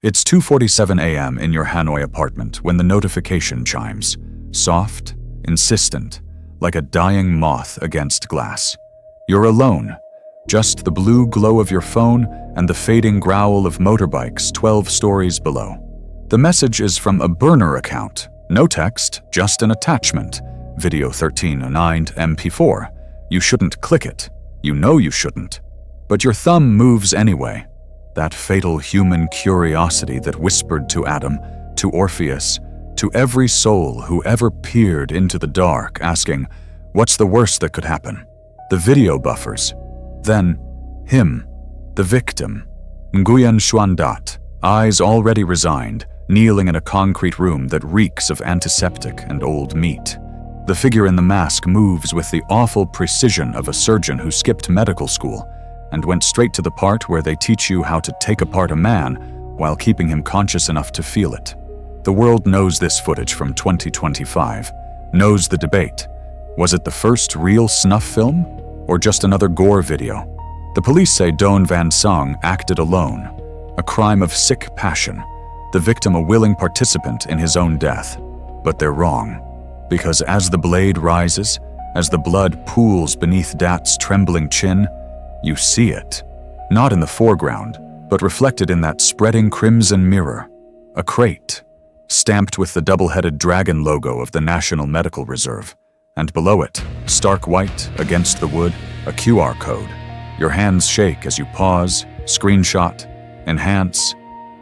It's 2:47 a.m. in your Hanoi apartment when the notification chimes, soft, insistent, like a dying moth against glass. You're alone, just the blue glow of your phone and the fading growl of motorbikes 12 stories below. The message is from a burner account, no text, just an attachment, video 1309 MP4. You shouldn't click it. You know you shouldn't. But your thumb moves anyway. That fatal human curiosity that whispered to Adam, to Orpheus, to every soul who ever peered into the dark, asking, what's the worst that could happen? The video buffers. Then, him, the victim, Nguyen Xuan Dat, eyes already resigned, kneeling in a concrete room that reeks of antiseptic and old meat. The figure in the mask moves with the awful precision of a surgeon who skipped medical school and went straight to the part where they teach you how to take apart a man while keeping him conscious enough to feel it. The world knows this footage from 2025, knows the debate. Was it the first real snuff film, or just another gore video? The police say Don Van Song acted alone, a crime of sick passion, the victim a willing participant in his own death. But they're wrong, because as the blade rises, as the blood pools beneath Dat's trembling chin, you see it, not in the foreground, but reflected in that spreading crimson mirror, a crate, stamped with the double-headed dragon logo of the National Medical Reserve, and below it, stark white against the wood, a QR code. Your hands shake as you pause, screenshot, enhance.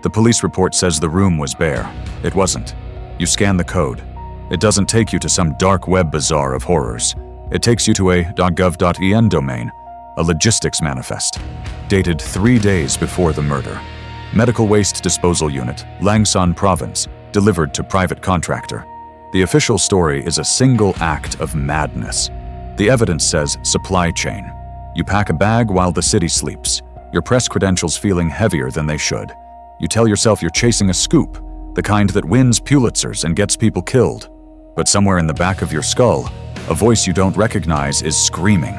The police report says the room was bare. It wasn't. You scan the code. It doesn't take you to some dark web bazaar of horrors. It takes you to a .gov.en domain, a logistics manifest, dated 3 days before the murder. Medical Waste Disposal Unit, Langsan Province, delivered to private contractor. The official story is a single act of madness. The evidence says supply chain. You pack a bag while the city sleeps, your press credentials feeling heavier than they should. You tell yourself you're chasing a scoop, the kind that wins Pulitzers and gets people killed. But somewhere in the back of your skull, a voice you don't recognize is screaming.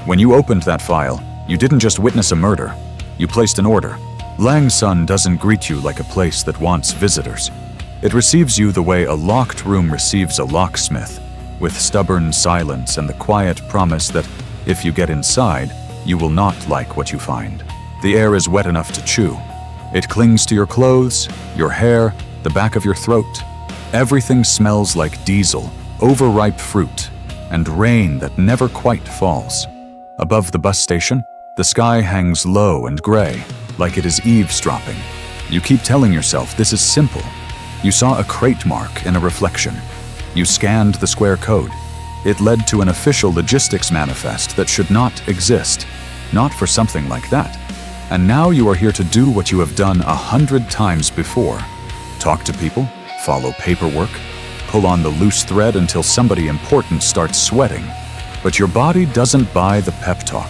When you opened that file, you didn't just witness a murder, you placed an order. Langsun doesn't greet you like a place that wants visitors. It receives you the way a locked room receives a locksmith, with stubborn silence and the quiet promise that if you get inside, you will not like what you find. The air is wet enough to chew. It clings to your clothes, your hair, the back of your throat. Everything smells like diesel, overripe fruit, and rain that never quite falls. Above the bus station, the sky hangs low and gray, like it is eavesdropping. You keep telling yourself this is simple. You saw a crate mark in a reflection. You scanned the square code. It led to an official logistics manifest that should not exist, not for something like that. And now you are here to do what you have done 100 times before. Talk to people, follow paperwork, pull on the loose thread until somebody important starts sweating. But your body doesn't buy the pep talk.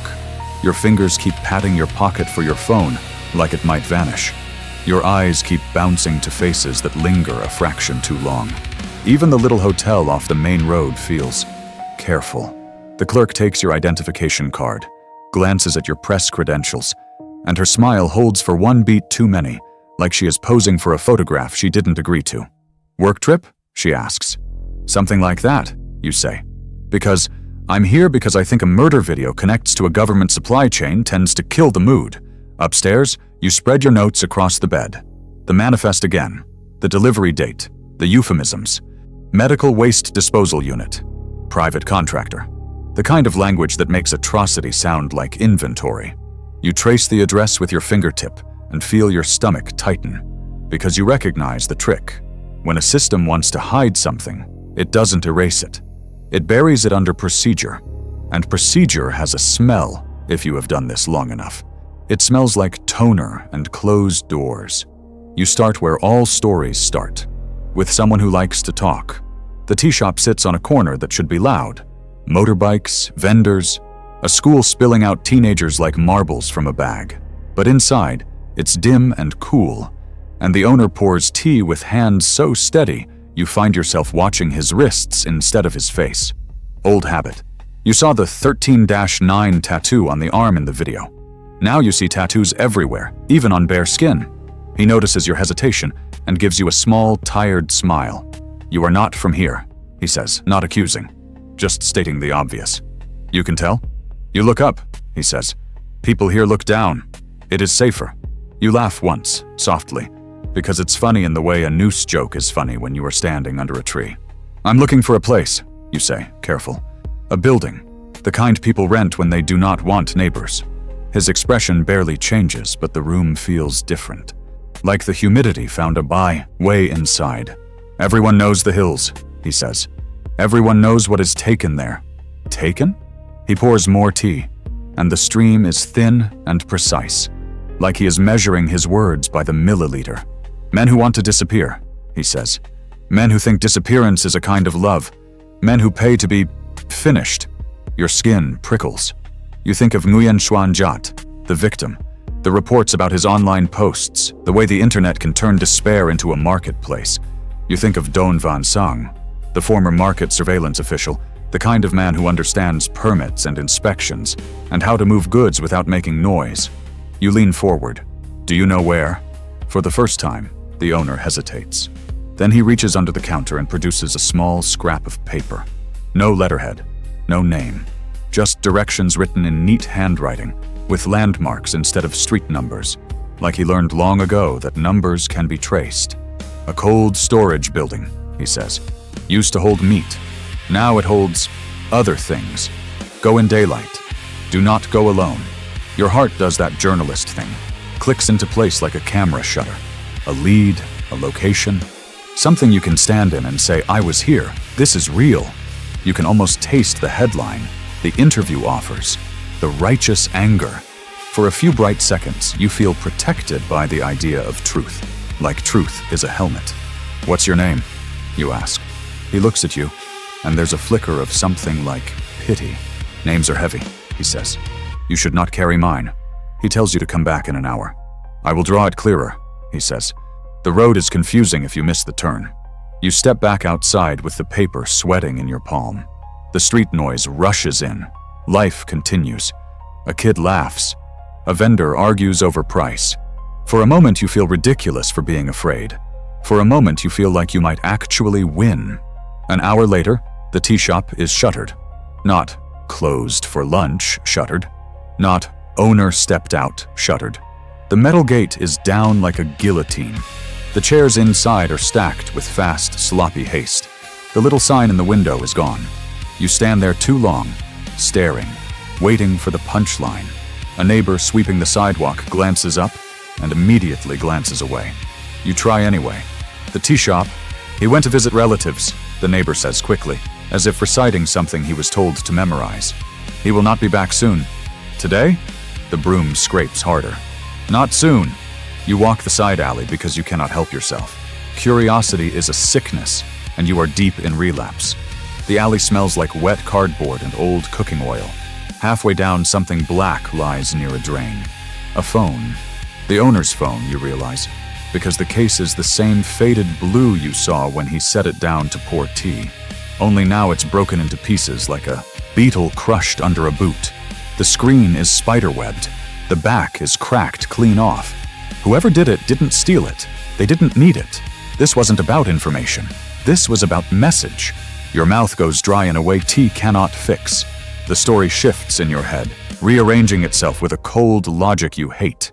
Your fingers keep patting your pocket for your phone like it might vanish. Your eyes keep bouncing to faces that linger a fraction too long. Even the little hotel off the main road feels careful. The clerk takes your identification card, glances at your press credentials, and her smile holds for one beat too many, like she is posing for a photograph she didn't agree to. Work trip? She asks. Something like that, you say. Because I'm here because I think a murder video connects to a government supply chain tends to kill the mood. Upstairs, you spread your notes across the bed. The manifest again, the delivery date, the euphemisms. Medical Waste Disposal Unit, private contractor. The kind of language that makes atrocity sound like inventory. You trace the address with your fingertip and feel your stomach tighten, because you recognize the trick. When a system wants to hide something, it doesn't erase it. It buries it under procedure, and procedure has a smell if you have done this long enough. It smells like toner and closed doors. You start where all stories start, with someone who likes to talk. The tea shop sits on a corner that should be loud. Motorbikes, vendors, a school spilling out teenagers like marbles from a bag. But inside, it's dim and cool, and the owner pours tea with hands so steady you find yourself watching his wrists instead of his face. Old habit. You saw the 13-9 tattoo on the arm in the video. Now you see tattoos everywhere, even on bare skin. He notices your hesitation and gives you a small, tired smile. "You are not from here," he says, not accusing, just stating the obvious. "You can tell?" "You look up," he says. "People here look down. It is safer." You laugh once, softly, because it's funny in the way a noose joke is funny when you are standing under a tree. "I'm looking for a place," you say, careful. "A building, the kind people rent when they do not want neighbors." His expression barely changes, but the room feels different. Like the humidity found way inside. "Everyone knows the hills," he says. "Everyone knows what is taken there." Taken? He pours more tea, and the stream is thin and precise, like he is measuring his words by the milliliter. "Men who want to disappear," he says. "Men who think disappearance is a kind of love. Men who pay to be finished." Your skin prickles. You think of Nguyen Xuan Jat, the victim, the reports about his online posts, the way the internet can turn despair into a marketplace. You think of Don Van Sang, the former market surveillance official, the kind of man who understands permits and inspections, and how to move goods without making noise. You lean forward. "Do you know where?" For the first time, the owner hesitates. Then he reaches under the counter and produces a small scrap of paper. No letterhead, no name, just directions written in neat handwriting, with landmarks instead of street numbers, like he learned long ago that numbers can be traced. "A cold storage building," he says. "Used to hold meat. Now it holds other things. Go in daylight. Do not go alone." Your heart does that journalist thing, clicks into place like a camera shutter. A lead, a location, something you can stand in and say, "I was here, this is real." You can almost taste the headline, the interview offers, the righteous anger. For a few bright seconds, you feel protected by the idea of truth, like truth is a helmet. "What's your name?" you ask. He looks at you, and there's a flicker of something like pity. "Names are heavy," he says. "You should not carry mine." He tells you to come back in an hour. "I will draw it clearer," he says. "The road is confusing if you miss the turn." You step back outside with the paper sweating in your palm. The street noise rushes in. Life continues. A kid laughs. A vendor argues over price. For a moment you feel ridiculous for being afraid. For a moment you feel like you might actually win. An hour later, the tea shop is shuttered. Not "closed for lunch" shuttered. Not "owner stepped out" shuttered. The metal gate is down like a guillotine. The chairs inside are stacked with fast, sloppy haste. The little sign in the window is gone. You stand there too long, staring, waiting for the punchline. A neighbor sweeping the sidewalk glances up and immediately glances away. You try anyway. "The tea shop. He went to visit relatives," the neighbor says quickly, as if reciting something he was told to memorize. "He will not be back soon." "Today?" The broom scrapes harder. "Not soon." You walk the side alley because you cannot help yourself. Curiosity is a sickness, and you are deep in relapse. The alley smells like wet cardboard and old cooking oil. Halfway down, something black lies near a drain. A phone. The owner's phone, you realize, because the case is the same faded blue you saw when he set it down to pour tea. Only now it's broken into pieces like a beetle crushed under a boot. The screen is spiderwebbed. The back is cracked clean off. Whoever did it didn't steal it. They didn't need it. This wasn't about information. This was about message. Your mouth goes dry in a way tea cannot fix. The story shifts in your head, rearranging itself with a cold logic you hate.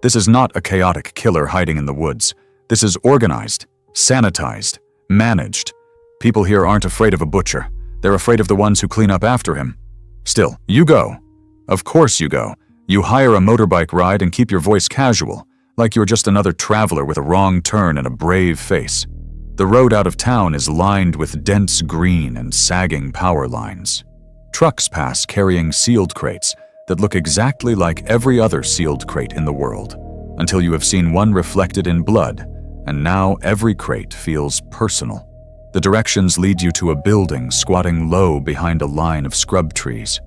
This is not a chaotic killer hiding in the woods. This is organized, sanitized, managed. People here aren't afraid of a butcher. They're afraid of the ones who clean up after him. Still, you go. Of course you go. You hire a motorbike ride and keep your voice casual, like you're just another traveler with a wrong turn and a brave face. The road out of town is lined with dense green and sagging power lines. Trucks pass carrying sealed crates that look exactly like every other sealed crate in the world, until you have seen one reflected in blood, and now every crate feels personal. The directions lead you to a building squatting low behind a line of scrub trees.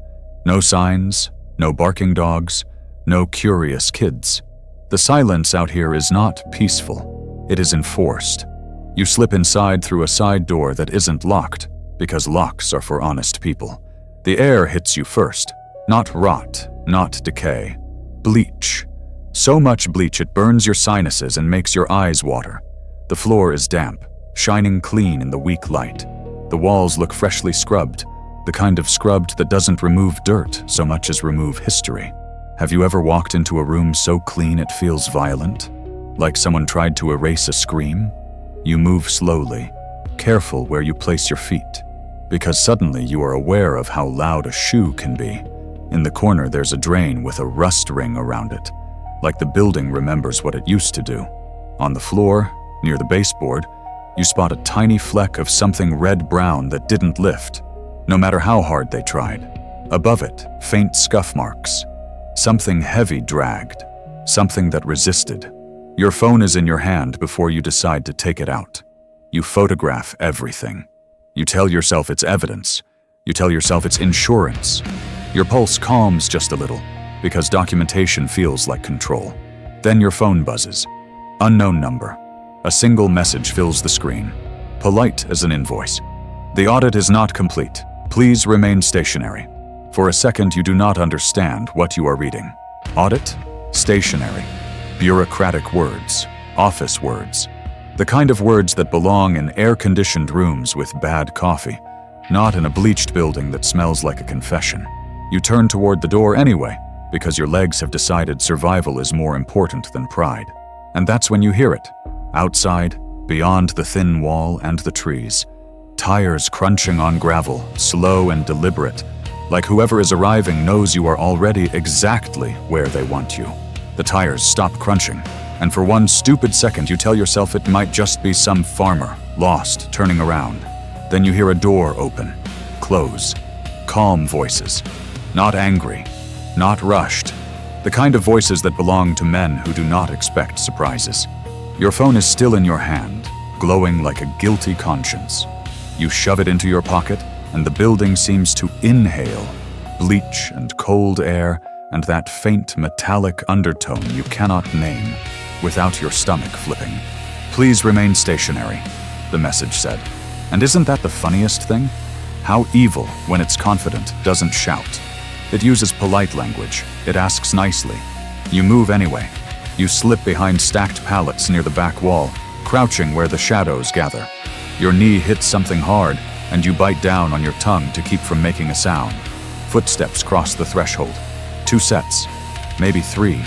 No signs, no barking dogs, no curious kids. The silence out here is not peaceful. It is enforced. You slip inside through a side door that isn't locked, because locks are for honest people. The air hits you first. Not rot, not decay. Bleach. So much bleach it burns your sinuses and makes your eyes water. The floor is damp, shining clean in the weak light. The walls look freshly scrubbed, the kind of scrubbed that doesn't remove dirt so much as remove history. Have you ever walked into a room so clean it feels violent? Like someone tried to erase a scream? You move slowly, careful where you place your feet, because suddenly you are aware of how loud a shoe can be. In the corner there's a drain with a rust ring around it, like the building remembers what it used to do. On the floor, near the baseboard, you spot a tiny fleck of something red-brown that didn't lift, no matter how hard they tried. Above it, faint scuff marks. Something heavy dragged, something that resisted. Your phone is in your hand before you decide to take it out. You photograph everything. You tell yourself it's evidence. You tell yourself it's insurance. Your pulse calms just a little, because documentation feels like control. Then your phone buzzes. Unknown number. A single message fills the screen, polite as an invoice. The audit is not complete. Please remain stationary. For a second, you do not understand what you are reading. Audit? Stationary. Bureaucratic words. Office words. The kind of words that belong in air-conditioned rooms with bad coffee, not in a bleached building that smells like a confession. You turn toward the door anyway, because your legs have decided survival is more important than pride. And that's when you hear it. Outside, beyond the thin wall and the trees. Tires crunching on gravel, slow and deliberate, like whoever is arriving knows you are already exactly where they want you. The tires stop crunching, and for one stupid second you tell yourself it might just be some farmer, lost, turning around. Then you hear a door open, close. Calm voices. Not angry, not rushed. The kind of voices that belong to men who do not expect surprises. Your phone is still in your hand, glowing like a guilty conscience. You shove it into your pocket, and the building seems to inhale bleach and cold air and that faint metallic undertone you cannot name without your stomach flipping. Please remain stationary, the message said. And isn't that the funniest thing? How evil, when it's confident, doesn't shout. It uses polite language. It asks nicely. You move anyway. You slip behind stacked pallets near the back wall, crouching where the shadows gather. Your knee hits something hard, and you bite down on your tongue to keep from making a sound. Footsteps cross the threshold. 2 sets, maybe 3.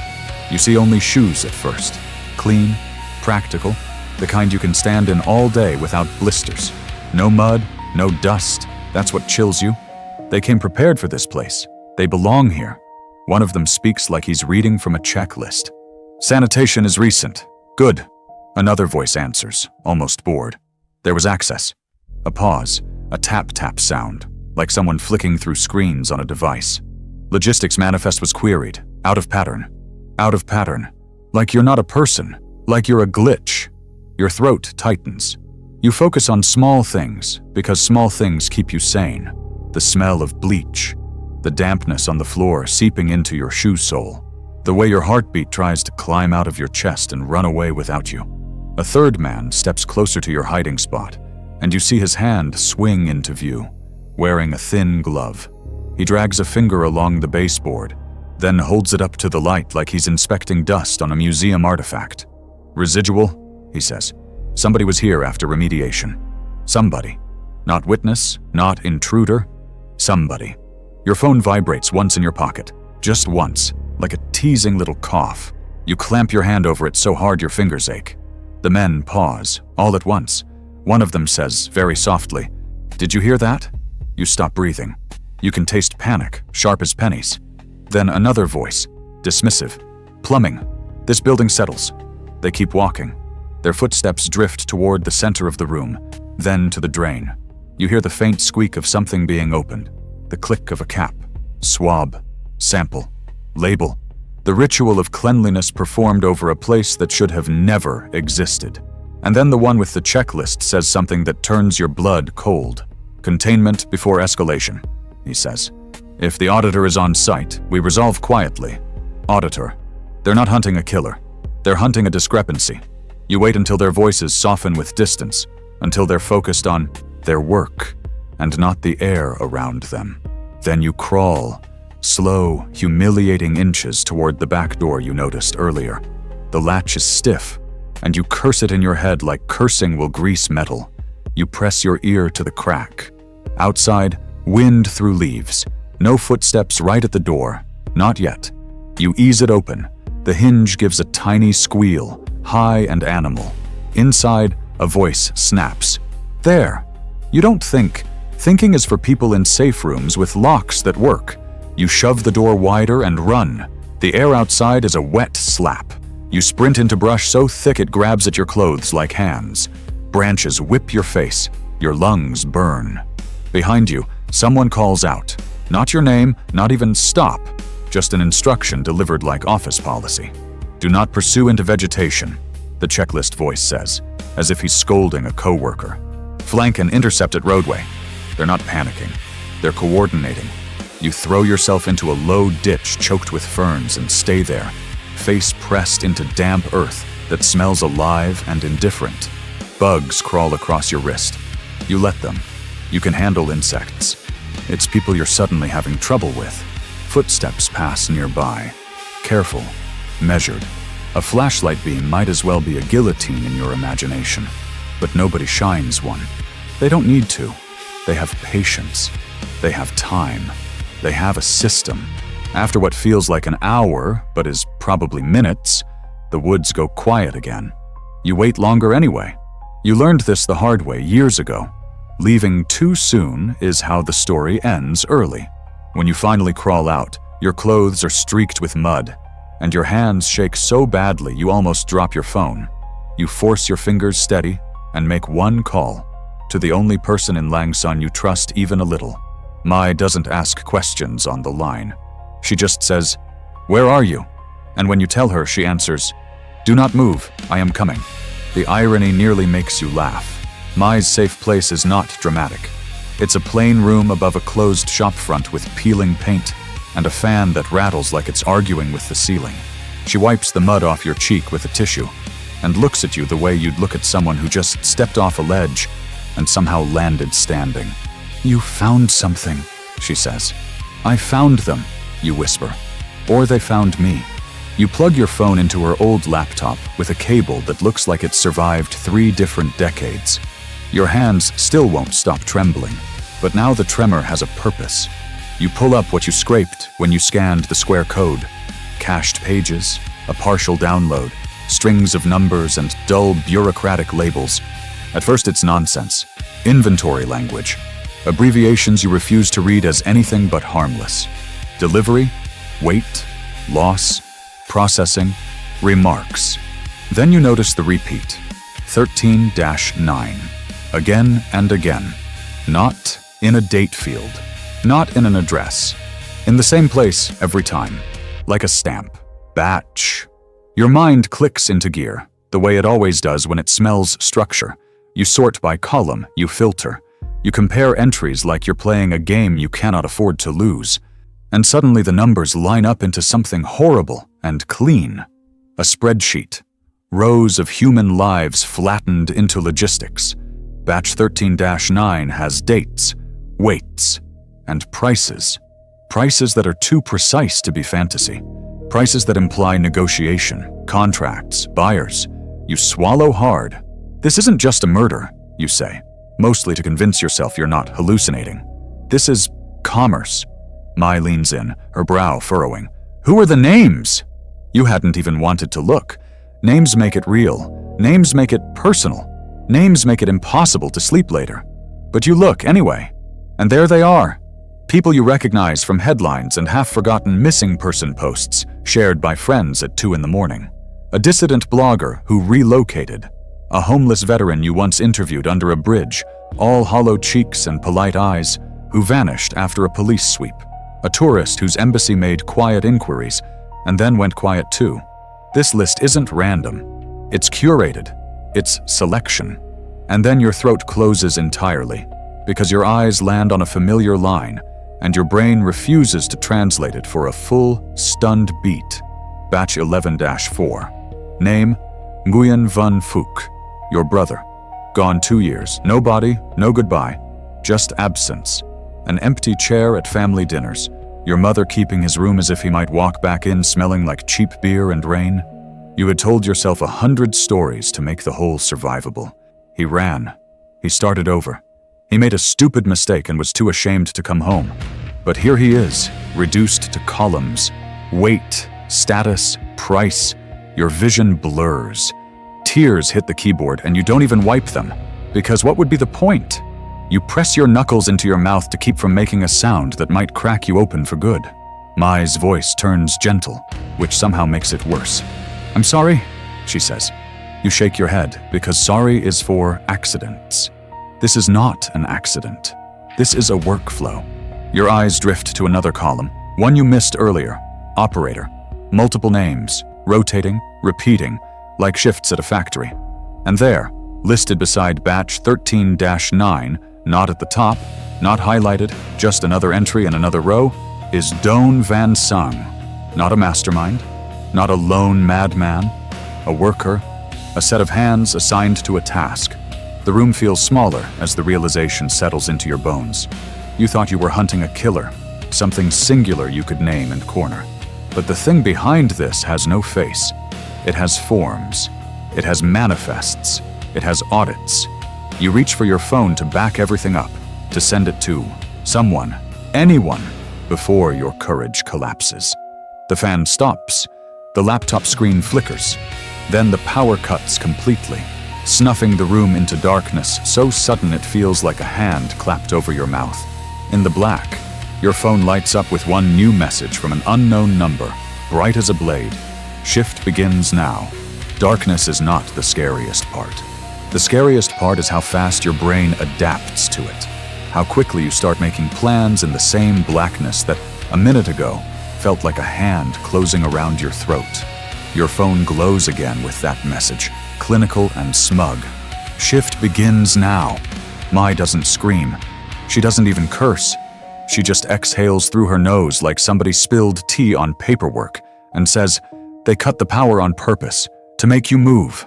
You see only shoes at first. Clean, practical, the kind you can stand in all day without blisters. No mud, no dust. That's what chills you. They came prepared for this place. They belong here. One of them speaks like he's reading from a checklist. Sanitation is recent. Good. Another voice answers, almost bored. There was access. A pause, a tap-tap sound, like someone flicking through screens on a device. Logistics manifest was queried, out of pattern. Out of pattern. Like you're not a person, like you're a glitch. Your throat tightens. You focus on small things, because small things keep you sane. The smell of bleach, the dampness on the floor seeping into your shoe sole, the way your heartbeat tries to climb out of your chest and run away without you. A third man steps closer to your hiding spot, and you see his hand swing into view, wearing a thin glove. He drags a finger along the baseboard, then holds it up to the light like he's inspecting dust on a museum artifact. Residual, he says. Somebody was here after remediation. Somebody. Not witness, not intruder. Somebody. Your phone vibrates once in your pocket. Just once, like a teasing little cough. You clamp your hand over it so hard your fingers ache. The men pause, all at once. One of them says, very softly, "Did you hear that?" You stop breathing. You can taste panic, sharp as pennies. Then another voice, dismissive. "Plumbing. This building settles." They keep walking. Their footsteps drift toward the center of the room, then to the drain. You hear the faint squeak of something being opened, the click of a cap, swab, sample, label. The ritual of cleanliness performed over a place that should have never existed. And then the one with the checklist says something that turns your blood cold. "Containment before escalation," he says. "If the auditor is on site, we resolve quietly." Auditor. They're not hunting a killer. They're hunting a discrepancy. You wait until their voices soften with distance, until they're focused on their work, and not the air around them. Then you crawl, slow, humiliating inches toward the back door you noticed earlier. The latch is stiff, and you curse it in your head like cursing will grease metal. You press your ear to the crack. Outside, wind through leaves. No footsteps right at the door. Not yet. You ease it open. The hinge gives a tiny squeal, high and animal. Inside, a voice snaps. There! You don't think. Thinking is for people in safe rooms with locks that work. You shove the door wider and run. The air outside is a wet slap. You sprint into brush so thick it grabs at your clothes like hands. Branches whip your face. Your lungs burn. Behind you, someone calls out. Not your name, not even stop. Just an instruction delivered like office policy. Do not pursue into vegetation, the checklist voice says, as if he's scolding a coworker. Flank an intercepted roadway. They're not panicking. They're coordinating. You throw yourself into a low ditch choked with ferns and stay there, face pressed into damp earth that smells alive and indifferent. Bugs crawl across your wrist. You let them. You can handle insects. It's people you're suddenly having trouble with. Footsteps pass nearby. Careful, measured. A flashlight beam might as well be a guillotine in your imagination. But nobody shines one. They don't need to. They have patience. They have time. They have a system. After what feels like an hour, but is probably minutes, the woods go quiet again. You wait longer anyway. You learned this the hard way years ago. Leaving too soon is how the story ends early. When you finally crawl out, your clothes are streaked with mud, and your hands shake so badly you almost drop your phone. You force your fingers steady and make one call to the only person in Langsun you trust even a little. Mai doesn't ask questions on the line. She just says, "Where are you?" And when you tell her, she answers, "Do not move, I am coming." The irony nearly makes you laugh. Mai's safe place is not dramatic. It's a plain room above a closed shopfront with peeling paint and a fan that rattles like it's arguing with the ceiling. She wipes the mud off your cheek with a tissue and looks at you the way you'd look at someone who just stepped off a ledge and somehow landed standing. "You found something," she says. "I found them," you whisper. Or they found me. You plug your phone into her old laptop with a cable that looks like it's survived 3 different decades. Your hands still won't stop trembling, but now the tremor has a purpose. You pull up what you scraped when you scanned the square code. Cached pages, a partial download, strings of numbers and dull bureaucratic labels. At first it's nonsense. Inventory language. Abbreviations you refuse to read as anything but harmless. Delivery, weight, loss, processing, remarks. Then you notice the repeat. 13-9. Again and again. Not in a date field. Not in an address. In the same place every time. Like a stamp. Batch. Your mind clicks into gear, the way it always does when it smells structure. You sort by column, you filter. You compare entries like you're playing a game you cannot afford to lose. And suddenly the numbers line up into something horrible and clean. A spreadsheet. Rows of human lives flattened into logistics. Batch 13-9 has dates, weights, and prices. Prices that are too precise to be fantasy. Prices that imply negotiation, contracts, buyers. You swallow hard. This isn't just a murder, you say, mostly to convince yourself you're not hallucinating. This is commerce. Mai leans in, her brow furrowing. Who are the names? You hadn't even wanted to look. Names make it real. Names make it personal. Names make it impossible to sleep later. But you look anyway. And there they are. People you recognize from headlines and half-forgotten missing person posts shared by friends at 2 a.m. A dissident blogger who relocated. A homeless veteran you once interviewed under a bridge, all hollow cheeks and polite eyes, who vanished after a police sweep. A tourist whose embassy made quiet inquiries and then went quiet too. This list isn't random. It's curated. It's selection. And then your throat closes entirely because your eyes land on a familiar line and your brain refuses to translate it for a full, stunned beat. Batch 11-4. Name, Nguyen Van Phuc. Your brother. Gone 2 years. No body, no goodbye. Just absence. An empty chair at family dinners. Your mother keeping his room as if he might walk back in smelling like cheap beer and rain. You had told yourself 100 stories to make the whole survivable. He ran. He started over. He made a stupid mistake and was too ashamed to come home. But here he is, reduced to columns. Weight, status, price. Your vision blurs. Tears hit the keyboard and you don't even wipe them. Because what would be the point? You press your knuckles into your mouth to keep from making a sound that might crack you open for good. Mai's voice turns gentle, which somehow makes it worse. "I'm sorry," she says. You shake your head, because sorry is for accidents. This is not an accident. This is a workflow. Your eyes drift to another column, one you missed earlier. Operator. Multiple names, rotating, repeating, like shifts at a factory. And there, listed beside batch 13-9, not at the top, not highlighted, just another entry in another row, is Doan Van Sung. Not a mastermind, not a lone madman, a worker, a set of hands assigned to a task. The room feels smaller as the realization settles into your bones. You thought you were hunting a killer, something singular you could name and corner. But the thing behind this has no face. It has forms. It has manifests. It has audits. You reach for your phone to back everything up, to send it to someone, anyone, before your courage collapses. The fan stops. The laptop screen flickers. Then the power cuts completely, snuffing the room into darkness so sudden it feels like a hand clapped over your mouth. In the black, your phone lights up with one new message from an unknown number, bright as a blade. Shift begins now. Darkness is not the scariest part. The scariest part is how fast your brain adapts to it. How quickly you start making plans in the same blackness that, a minute ago, felt like a hand closing around your throat. Your phone glows again with that message, clinical and smug. Shift begins now. Mai doesn't scream. She doesn't even curse. She just exhales through her nose like somebody spilled tea on paperwork and says, "They cut the power on purpose, to make you move.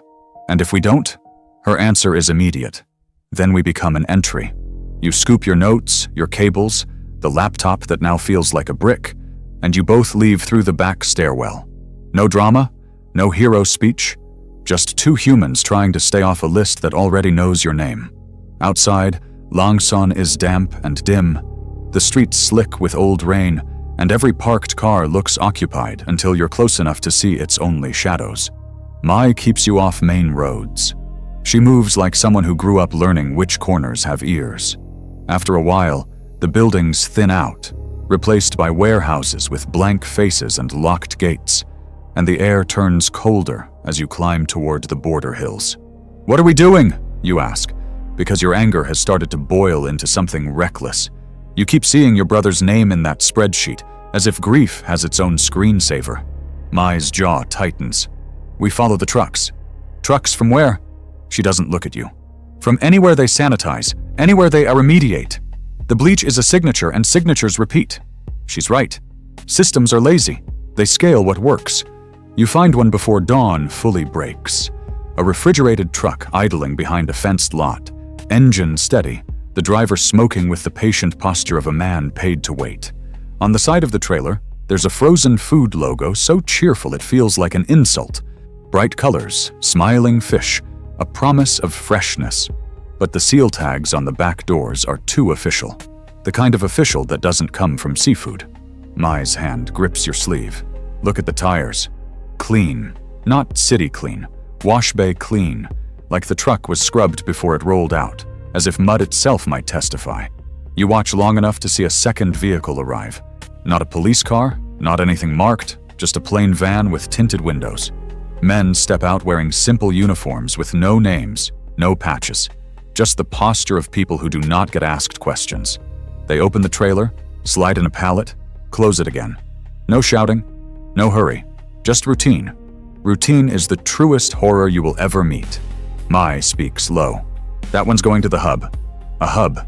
And if we don't?" Her answer is immediate. Then we become an entry. You scoop your notes, your cables, the laptop that now feels like a brick, and you both leave through the back stairwell. No drama, no hero speech, just two humans trying to stay off a list that already knows your name. Outside, Longson is damp and dim, the streets slick with old rain, and every parked car looks occupied until you're close enough to see its only shadows. Mai keeps you off main roads. She moves like someone who grew up learning which corners have ears. After a while, the buildings thin out, replaced by warehouses with blank faces and locked gates, and the air turns colder as you climb toward the border hills. "What are we doing?" you ask, because your anger has started to boil into something reckless. You keep seeing your brother's name in that spreadsheet, as if grief has its own screensaver. Mai's jaw tightens. "We follow the trucks." "Trucks from where?" She doesn't look at you. "From anywhere they sanitize, anywhere they remediate. The bleach is a signature and signatures repeat." She's right. Systems are lazy. They scale what works. You find one before dawn fully breaks. A refrigerated truck idling behind a fenced lot. Engine steady, the driver smoking with the patient posture of a man paid to wait. On the side of the trailer, there's a frozen food logo so cheerful it feels like an insult. Bright colors, smiling fish, a promise of freshness. But the seal tags on the back doors are too official. The kind of official that doesn't come from seafood. Mai's hand grips your sleeve. Look at the tires. Clean. Not city clean. Wash bay clean. Like the truck was scrubbed before it rolled out, as if mud itself might testify. You watch long enough to see a second vehicle arrive. Not a police car, not anything marked, just a plain van with tinted windows. Men step out wearing simple uniforms with no names, no patches. Just the posture of people who do not get asked questions. They open the trailer, slide in a pallet, close it again. No shouting, no hurry, just routine. Routine is the truest horror you will ever meet. Mai speaks low. "That one's going to the hub." A hub.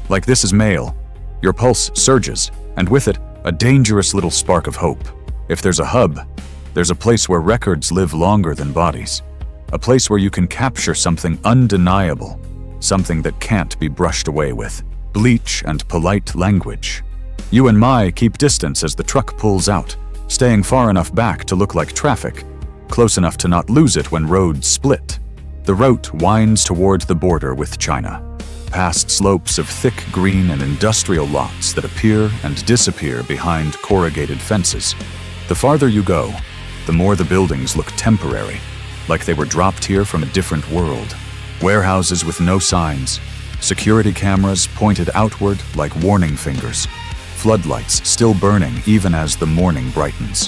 Like this is mail. Your pulse surges, and with it, a dangerous little spark of hope. If there's a hub, there's a place where records live longer than bodies. A place where you can capture something undeniable, something that can't be brushed away with bleach and polite language. You and Mai keep distance as the truck pulls out, staying far enough back to look like traffic, close enough to not lose it when roads split. The route winds toward the border with China, past slopes of thick green and industrial lots that appear and disappear behind corrugated fences. The farther you go, the more the buildings look temporary, like they were dropped here from a different world. Warehouses with no signs, security cameras pointed outward like warning fingers, floodlights still burning even as the morning brightens.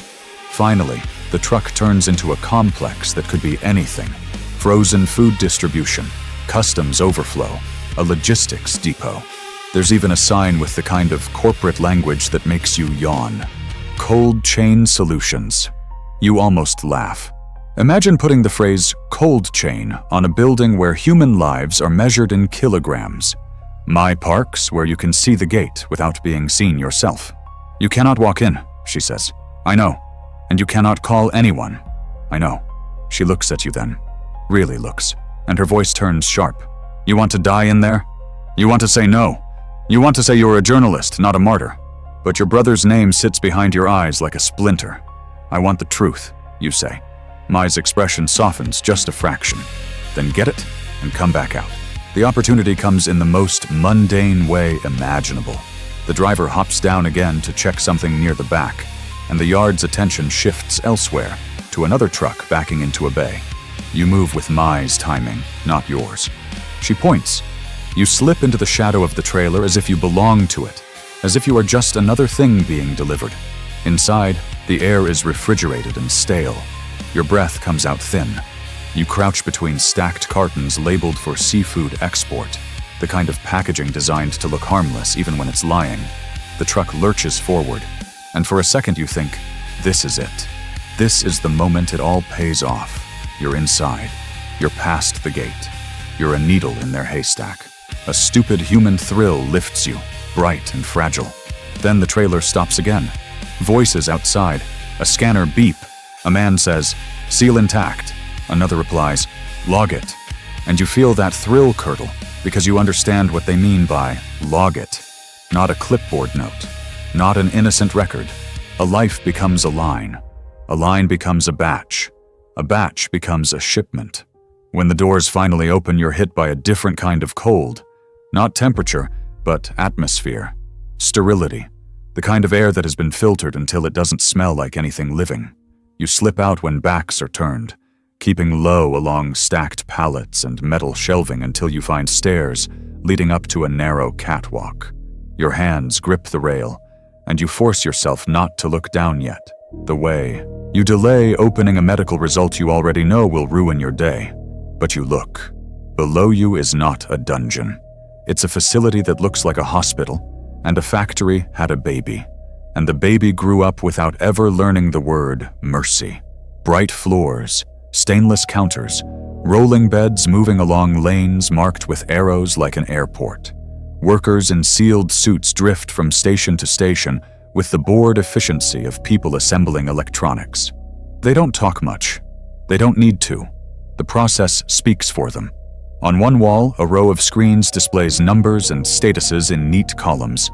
Finally, the truck turns into a complex that could be anything: frozen food distribution, customs overflow, a logistics depot. There's even a sign with the kind of corporate language that makes you yawn. Cold chain solutions. You almost laugh. Imagine putting the phrase cold chain on a building where human lives are measured in kilograms. My Parks, where you can see the gate without being seen yourself. You cannot walk in, she says. I know. And you cannot call anyone. I know. She looks at you then. Really looks. And her voice turns sharp. You want to die in there? You want to say no. You want to say you're a journalist, not a martyr. But your brother's name sits behind your eyes like a splinter. I want the truth, you say. Mai's expression softens just a fraction. Then get it and come back out. The opportunity comes in the most mundane way imaginable. The driver hops down again to check something near the back, and the yard's attention shifts elsewhere, to another truck backing into a bay. You move with Mai's timing, not yours. She points. You slip into the shadow of the trailer as if you belong to it, as if you are just another thing being delivered. Inside, the air is refrigerated and stale. Your breath comes out thin. You crouch between stacked cartons labeled for seafood export, the kind of packaging designed to look harmless even when it's lying. The truck lurches forward, and for a second you think, this is it. This is the moment it all pays off. You're inside. You're past the gate. You're a needle in their haystack. A stupid human thrill lifts you, bright and fragile. Then the trailer stops again. Voices outside. A scanner beep. A man says, seal intact. Another replies, log it. And you feel that thrill curdle because you understand what they mean by log it. Not a clipboard note. Not an innocent record. A life becomes a line. A line becomes a batch. A batch becomes a shipment. When the doors finally open, you're hit by a different kind of cold. Not temperature, but atmosphere. Sterility. The kind of air that has been filtered until it doesn't smell like anything living. You slip out when backs are turned, keeping low along stacked pallets and metal shelving until you find stairs leading up to a narrow catwalk. Your hands grip the rail, and you force yourself not to look down yet. You delay opening a medical result you already know will ruin your day. But you look. Below you is not a dungeon. It's a facility that looks like a hospital, and a factory had a baby. And the baby grew up without ever learning the word mercy. Bright floors, stainless counters, rolling beds moving along lanes marked with arrows like an airport. Workers in sealed suits drift from station to station with the bored efficiency of people assembling electronics. They don't talk much. They don't need to. The process speaks for them. On one wall, a row of screens displays numbers and statuses in neat columns.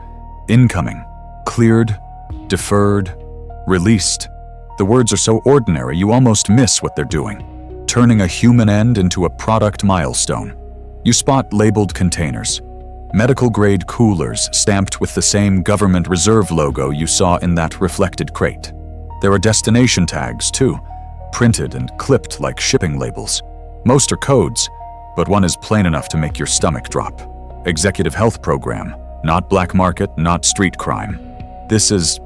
Incoming, cleared, deferred, released. The words are so ordinary you almost miss what they're doing, turning a human end into a product milestone. You spot labeled containers, medical-grade coolers stamped with the same government reserve logo you saw in that reflected crate. There are destination tags, too, printed and clipped like shipping labels. Most are codes, but one is plain enough to make your stomach drop. Executive Health Program, not black market, not street crime. This is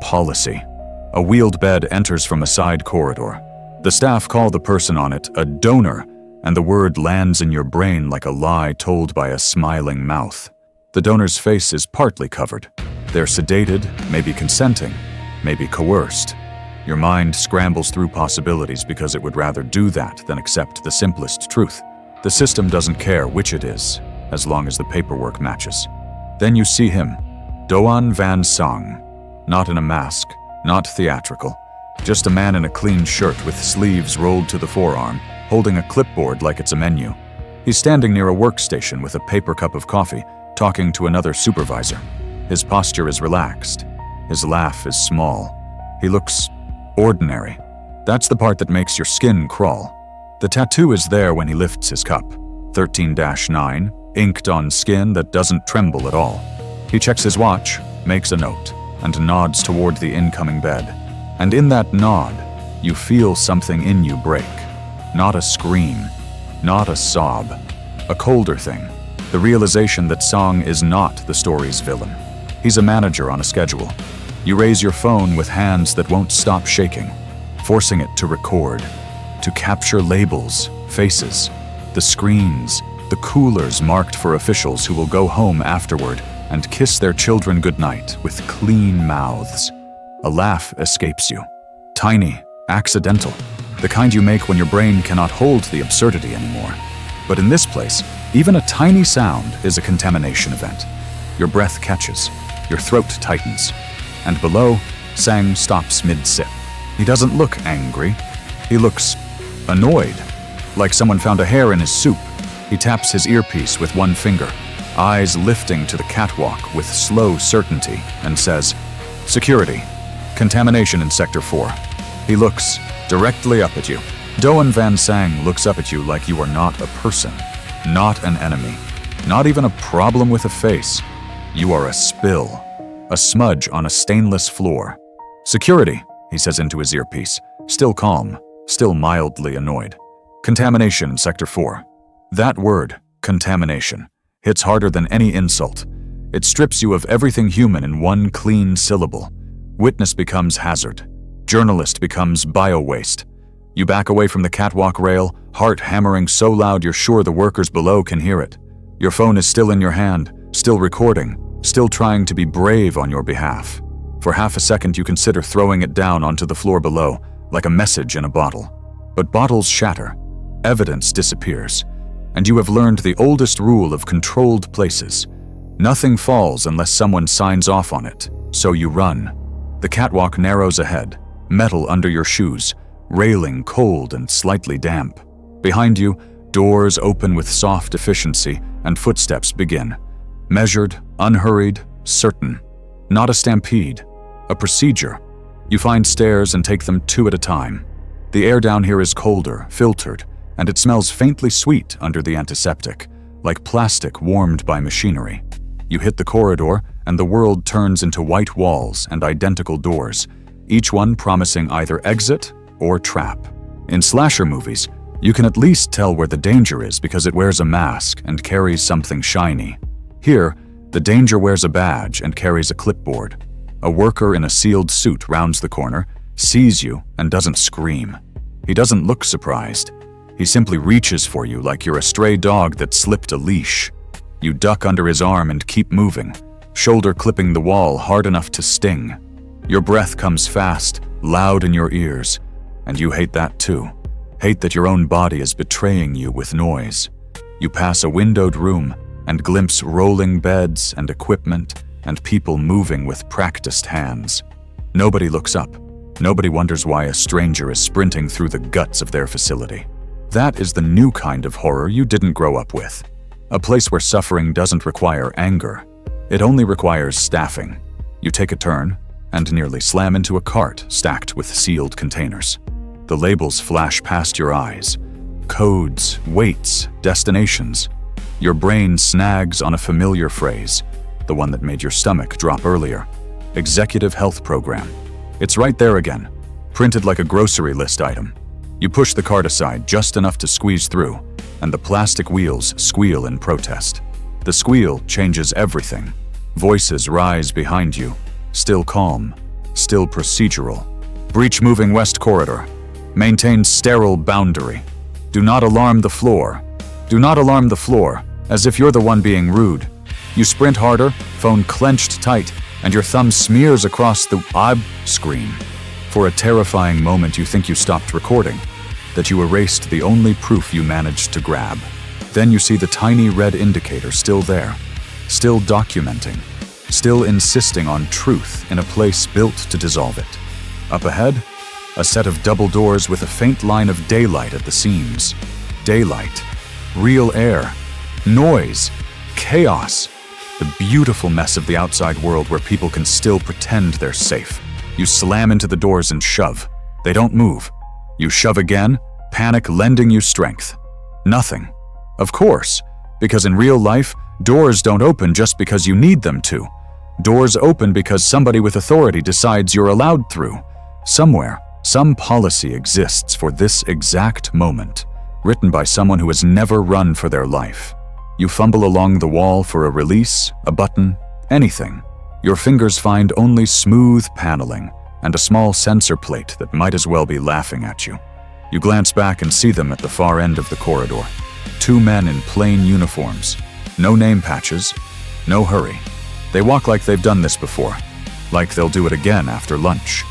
policy. A wheeled bed enters from a side corridor. The staff call the person on it a donor, and the word lands in your brain like a lie told by a smiling mouth. The donor's face is partly covered. They're sedated, maybe consenting, maybe coerced. Your mind scrambles through possibilities because it would rather do that than accept the simplest truth. The system doesn't care which it is, as long as the paperwork matches. Then you see him, Doan Van Song. Not in a mask, not theatrical. Just a man in a clean shirt with sleeves rolled to the forearm, holding a clipboard like it's a menu. He's standing near a workstation with a paper cup of coffee, talking to another supervisor. His posture is relaxed. His laugh is small. He looks ordinary. That's the part that makes your skin crawl. The tattoo is there when he lifts his cup. 13-9, inked on skin that doesn't tremble at all. He checks his watch, makes a note, and nods toward the incoming bed. And in that nod, you feel something in you break. Not a scream, not a sob. A colder thing. The realization that Song is not the story's villain. He's a manager on a schedule. You raise your phone with hands that won't stop shaking, forcing it to record, to capture labels, faces, the screens, the coolers marked for officials who will go home afterward and kiss their children goodnight with clean mouths. A laugh escapes you. Tiny, accidental, the kind you make when your brain cannot hold the absurdity anymore. But in this place, even a tiny sound is a contamination event. Your breath catches, your throat tightens, and below, Sang stops mid-sip. He doesn't look angry. He looks annoyed, like someone found a hair in his soup. He taps his earpiece with one finger, eyes lifting to the catwalk with slow certainty, and says, "Security. Contamination in Sector 4. He looks directly up at you. Doan Van Sang looks up at you like you are not a person, not an enemy, not even a problem with a face. You are a spill, a smudge on a stainless floor. "Security," he says into his earpiece, still calm, still mildly annoyed. "Contamination in Sector 4. That word, contamination, hits harder than any insult. It strips you of everything human in one clean syllable. Witness becomes hazard. Journalist becomes bio-waste. You back away from the catwalk rail, heart hammering so loud you're sure the workers below can hear it. Your phone is still in your hand, still recording, still trying to be brave on your behalf. For half a second you consider throwing it down onto the floor below, like a message in a bottle. But bottles shatter. Evidence disappears. And you have learned the oldest rule of controlled places. Nothing falls unless someone signs off on it, so you run. The catwalk narrows ahead, metal under your shoes, railing cold and slightly damp. Behind you, doors open with soft efficiency and footsteps begin. Measured, unhurried, certain. Not a stampede, a procedure. You find stairs and take them 2 at a time. The air down here is colder, filtered, and it smells faintly sweet under the antiseptic, like plastic warmed by machinery. You hit the corridor, and the world turns into white walls and identical doors, each one promising either exit or trap. In slasher movies, you can at least tell where the danger is because it wears a mask and carries something shiny. Here, the danger wears a badge and carries a clipboard. A worker in a sealed suit rounds the corner, sees you, and doesn't scream. He doesn't look surprised. He simply reaches for you like you're a stray dog that slipped a leash. You duck under his arm and keep moving, shoulder clipping the wall hard enough to sting. Your breath comes fast, loud in your ears, and you hate that too. Hate that your own body is betraying you with noise. You pass a windowed room and glimpse rolling beds and equipment and people moving with practiced hands. Nobody looks up. Nobody wonders why a stranger is sprinting through the guts of their facility. That is the new kind of horror you didn't grow up with. A place where suffering doesn't require anger. It only requires staffing. You take a turn and nearly slam into a cart stacked with sealed containers. The labels flash past your eyes. Codes, weights, destinations. Your brain snags on a familiar phrase, the one that made your stomach drop earlier. Executive Health Program. It's right there again, printed like a grocery list item. You push the cart aside just enough to squeeze through, and the plastic wheels squeal in protest. The squeal changes everything. Voices rise behind you, still calm, still procedural. Breach moving west corridor. Maintain sterile boundary. Do not alarm the floor. Do not alarm the floor, as if you're the one being rude. You sprint harder, phone clenched tight, and your thumb smears across the screen. For a terrifying moment you think you stopped recording, that you erased the only proof you managed to grab. Then you see the tiny red indicator still there, still documenting, still insisting on truth in a place built to dissolve it. Up ahead, a set of double doors with a faint line of daylight at the seams. Daylight, real air, noise, chaos. The beautiful mess of the outside world where people can still pretend they're safe. You slam into the doors and shove. They don't move. You shove again, panic lending you strength. Nothing. Of course, because in real life, doors don't open just because you need them to. Doors open because somebody with authority decides you're allowed through. Somewhere, some policy exists for this exact moment, written by someone who has never run for their life. You fumble along the wall for a release, a button, anything. Your fingers find only smooth paneling and a small sensor plate that might as well be laughing at you. You glance back and see them at the far end of the corridor. 2 men in plain uniforms. No name patches. No hurry. They walk like they've done this before, like they'll do it again after lunch.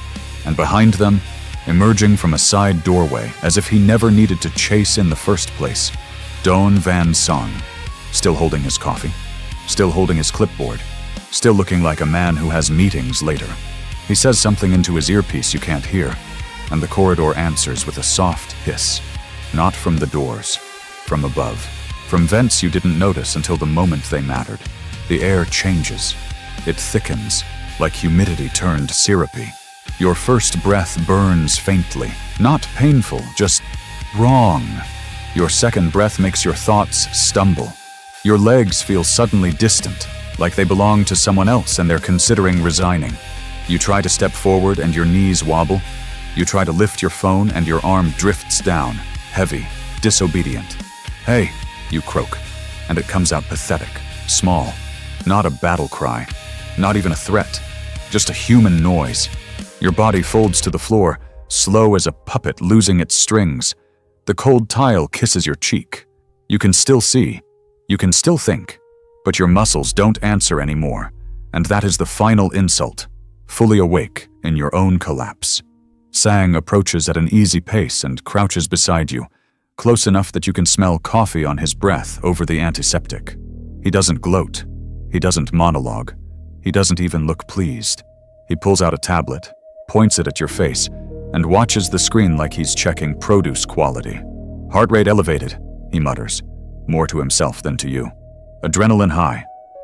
And behind them, emerging from a side doorway as if he never needed to chase in the first place, Don Van Song, still holding his coffee, still holding his clipboard, still looking like a man who has meetings later. He says something into his earpiece you can't hear, and the corridor answers with a soft hiss, not from the doors, from above, from vents you didn't notice until the moment they mattered. The air changes. It thickens, like humidity turned syrupy. Your first breath burns faintly, not painful, just wrong. Your second breath makes your thoughts stumble. Your legs feel suddenly distant, like they belong to someone else and they're considering resigning. You try to step forward and your knees wobble. You try to lift your phone and your arm drifts down, heavy, disobedient. "Hey," you croak, and it comes out pathetic, small. Not a battle cry, not even a threat, just a human noise. Your body folds to the floor, slow as a puppet losing its strings. The cold tile kisses your cheek. You can still see, you can still think, but your muscles don't answer anymore, and that is the final insult, fully awake in your own collapse. Sang approaches at an easy pace and crouches beside you, close enough that you can smell coffee on his breath over the antiseptic. He doesn't gloat. He doesn't monologue. He doesn't even look pleased. He pulls out a tablet, points it at your face, and watches the screen like he's checking produce quality. "Heart rate elevated," he mutters, more to himself than to you. "Adrenaline high."